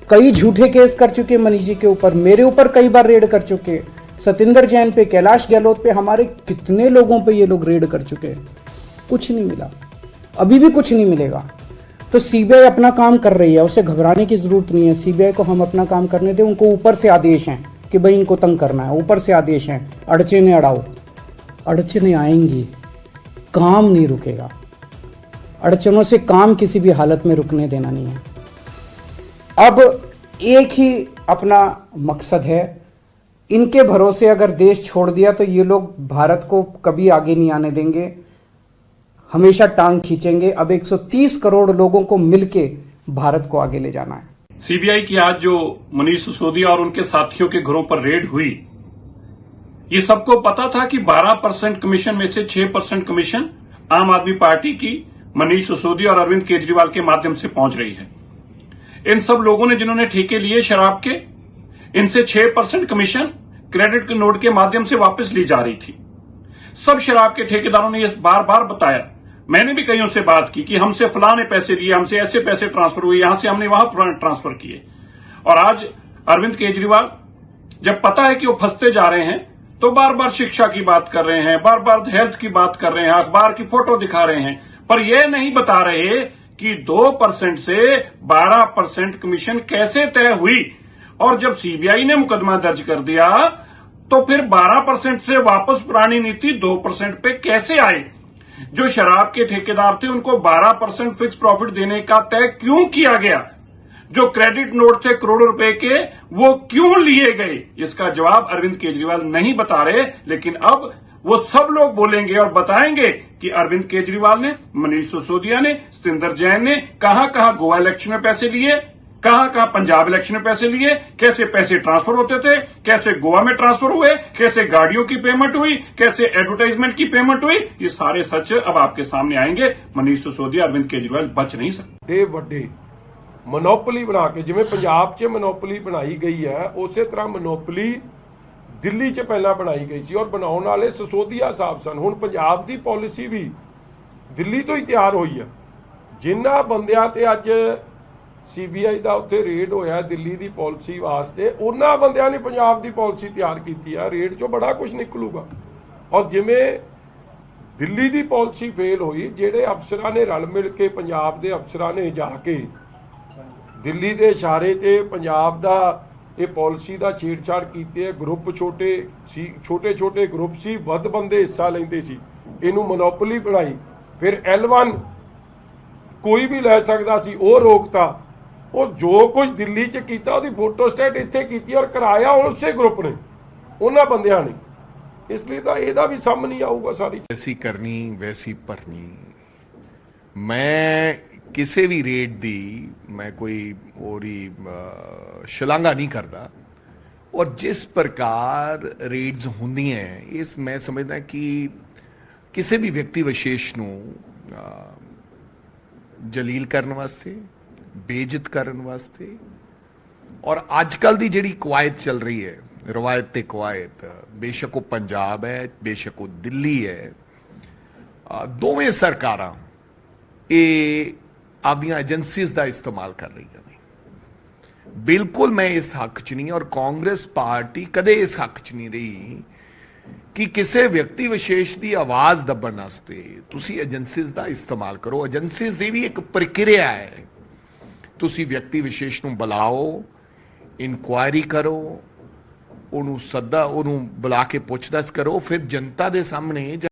कई झूठे केस कर चुके मनीष जी के ऊपर, मेरे ऊपर कई बार रेड कर चुके, सतिंदर जैन पे, कैलाश गहलोत पे, हमारे कितने लोगों पे ये लोग रेड कर चुके, कुछ नहीं मिला, अभी भी कुछ नहीं मिलेगा। तो सीबीआई अपना काम कर रही है, उसे घबराने की जरूरत नहीं है। सीबीआई को हम अपना काम करने दें। उनको ऊपर से आदेश हैं कि भाई इनको तंग करना है, ऊपर से आदेश हैं, अड़चने अड़ाओ। अड़चने आएंगी, काम नहीं रुकेगा। अड़चनों से काम किसी भी हालत में रुकने देना नहीं है। अब एक ही अपना मकसद है, इनके भरोसे अगर देश छोड़ दिया तो ये लोग भारत को कभी आगे नहीं आने देंगे, हमेशा टांग खींचेंगे। अब 130 करोड़ लोगों को मिलके भारत को आगे ले जाना है। सीबीआई की आज जो मनीष सिसोदिया और उनके साथियों के घरों पर रेड हुई, ये सबको पता था कि 12% कमीशन में से 6% कमीशन आम आदमी पार्टी की मनीष सिसोदिया और अरविंद केजरीवाल के माध्यम से पहुंच रही है। इन सब लोगों ने जिन्होंने ठेके लिए शराब के, इनसे 6% कमीशन क्रेडिट नोट के माध्यम से वापस ली जा रही थी। सब शराब के ठेकेदारों ने यह बार बार बताया, मैंने भी कईयों से बात की कि हमसे फलां ने पैसे लिए, हमसे ऐसे पैसे ट्रांसफर हुए, यहां से हमने वहां ट्रांसफर किए। और आज अरविंद केजरीवाल जब पता है कि वो फंसते जा रहे हैं तो बार बार शिक्षा की बात कर रहे हैं, बार बार हेल्थ की बात कर रहे हैं, अखबार की फोटो दिखा रहे हैं, पर यह नहीं बता रहे कि 2% से 12% कमीशन कैसे तय हुई। और जब सीबीआई ने मुकदमा दर्ज कर दिया तो फिर 12% से वापस पुरानी नीति 2% पे कैसे आए। जो शराब के ठेकेदार थे उनको 12% फिक्स प्रॉफिट देने का तय क्यों किया गया, जो क्रेडिट नोट थे करोड़ों रुपए के वो क्यों लिए गए, इसका जवाब अरविंद केजरीवाल नहीं बता रहे। लेकिन अब वो सब लोग बोलेंगे और बताएंगे कि अरविंद केजरीवाल ने, मनीष सिसोदिया ने, सतिंदर जैन ने कहां कहां गोवा इलेक्शन में पैसे लिए, कहां कहां पंजाब इलेक्शन में पैसे लिए, कैसे पैसे ट्रांसफर होते थे, कैसे गोवा में ट्रांसफर हुए, कैसे गाड़ियों की पेमेंट हुई, कैसे एडवर्टाइजमेंट की पेमेंट हुई। ये सारे सच अब आपके सामने आएंगे। मनीष सिसोदिया, अरविंद केजरीवाल बच नहीं सकते। ਵੱਡੇ ਮੋਨੋਪੋਲੀ ਬਣਾ ਕੇ, ਜਿਵੇਂ ਪੰਜਾਬ 'ਚ ਮੋਨੋਪੋਲੀ ਬਣਾਈ ਗਈ ਹੈ, ਉਸੇ ਤਰ੍ਹਾਂ ਮੋਨੋਪੋਲੀ ਦਿੱਲੀ 'ਚ ਪਹਿਲਾਂ ਬਣਾਈ ਗਈ ਸੀ ਔਰ ਬਣਾਉਣ ਵਾਲੇ ਸਿਸੋਦੀਆ ਸਾਹਿਬ ਸਨ। ਹੁਣ ਪੰਜਾਬ ਦੀ ਪਾਲਿਸੀ ਵੀ ਦਿੱਲੀ ਤੋਂ ਹੀ ਤਿਆਰ ਹੋਈ ਆ। ਜਿਨ੍ਹਾਂ ਬੰਦਿਆਂ ਤੇ ਅੱਜ सीबीआई का उत्थे रेड होया दिल्ली की पॉलिसी वास्ते, उन्होंने बंदियां ने पंजाब की पॉलिसी तैयार की है। रेड चो बड़ा कुछ निकलूगा। और जिमें दिल्ली की पॉलिसी फेल हुई, जेडे अफसरां ने रल मिल के पंजाब के अफसरां ने जाके ਦਿੱਲੀ ਦੇ ਇਸ਼ਾਰੇ ਤੇ ਪੰਜਾਬ ਦਾ ਇਹ ਪਾਲਿਸੀ ਦਾ ਛੇੜਛਾੜ ਕੀਤੇ। ਗਰੁੱਪ ਛੋਟੇ ਸੀ, ਛੋਟੇ ਗਰੁੱਪ ਸੀ, ਵੱਧ ਬੰਦੇ ਹਿੱਸਾ ਲੈਂਦੇ ਸੀ, ਇਹਨੂੰ ਮੋਨੋਪੋਲੀ ਬਣਾਈ। ਫਿਰ L1 ਕੋਈ ਵੀ ਲੈ ਸਕਦਾ ਸੀ, ਉਹ ਰੋਕਤਾ। ਉਹ ਜੋ ਕੁਝ ਦਿੱਲੀ 'ਚ ਕੀਤਾ ਉਹਦੀ ਫੋਟੋਸਟੇਟ ਇੱਥੇ ਕੀਤੀ ਔਰ ਕਰਾਇਆ ਉਸੇ ਗਰੁੱਪ ਨੇ, ਉਹਨਾਂ ਬੰਦਿਆਂ ਨੇ। ਇਸ ਲਈ ਤਾਂ ਇਹਦਾ ਵੀ ਸਾਹਮਣੇ ਨਹੀਂ ਆਊਗਾ ਸਾਰੀ। ਵੈਸੀ ਕਰਨੀ ਵੈਸੀ ਭਰਨੀ। ਮੈਂ ਕਿਸੇ ਵੀ ਰੇਟ ਦੀ ਮੈਂ ਕੋਈ ਉਹਦੀ ਸ਼ਲਾਘਾ ਨਹੀਂ ਕਰਦਾ, ਔਰ ਜਿਸ ਪ੍ਰਕਾਰ ਰੇਡਸ ਹੁੰਦੀਆਂ ਇਸ ਮੈਂ ਸਮਝਦਾ ਕਿ ਕਿਸੇ ਵੀ ਵਿਅਕਤੀ ਵਿਸ਼ੇਸ਼ ਨੂੰ ਜਲੀਲ ਕਰਨ ਵਾਸਤੇ, ਬੇਇੱਜ਼ਤ ਕਰਨ ਵਾਸਤੇ, ਔਰ ਅੱਜ ਕੱਲ ਦੀ ਜਿਹੜੀ ਕਵਾਇਤ ਚੱਲ ਰਹੀ ਹੈ, ਰਵਾਇਤ ਤੇ ਕਵਾਇਤ, ਬੇਸ਼ੱਕ ਉਹ ਪੰਜਾਬ ਹੈ, ਬੇਸ਼ੱਕ ਉਹ ਦਿੱਲੀ ਹੈ, ਦੋਵੇਂ ਸਰਕਾਰਾਂ ਇਹ ਆਪਦੀਆਂ ਏਜੰਸੀਜ਼ ਦਾ ਇਸਤੇਮਾਲ ਕਰ ਰਹੀਆਂ ਨੇ। ਬਿਲਕੁਲ ਮੈਂ ਇਸ ਹੱਕ 'ਚ ਨਹੀਂ, ਔਰ ਕਾਂਗਰਸ ਪਾਰਟੀ ਕਦੇ ਇਸ ਹੱਕ 'ਚ ਨਹੀਂ ਰਹੀ ਕਿ ਕਿਸੇ ਵਿਅਕਤੀ ਵਿਸ਼ੇਸ਼ ਦੀ ਆਵਾਜ਼ ਦੱਬਣ ਵਾਸਤੇ ਤੁਸੀਂ ਏਜੰਸੀਜ਼ ਦਾ ਇਸਤੇਮਾਲ ਕਰੋ। ਏਜੰਸੀਜ਼ ਦੀ ਵੀ ਇੱਕ ਪ੍ਰਕਿਰਿਆ ਹੈ। ਤੁਸੀਂ ਵਿਅਕਤੀ ਵਿਸ਼ੇਸ਼ ਨੂੰ ਬੁਲਾਓ, ਇਨਕੁਆਇਰੀ ਕਰੋ, ਉਹਨੂੰ ਸੱਦਾ, ਉਹਨੂੰ ਬੁਲਾ ਕੇ ਪੁੱਛ ਦੱਸ ਕਰੋ, ਫਿਰ ਜਨਤਾ ਦੇ ਸਾਹਮਣੇ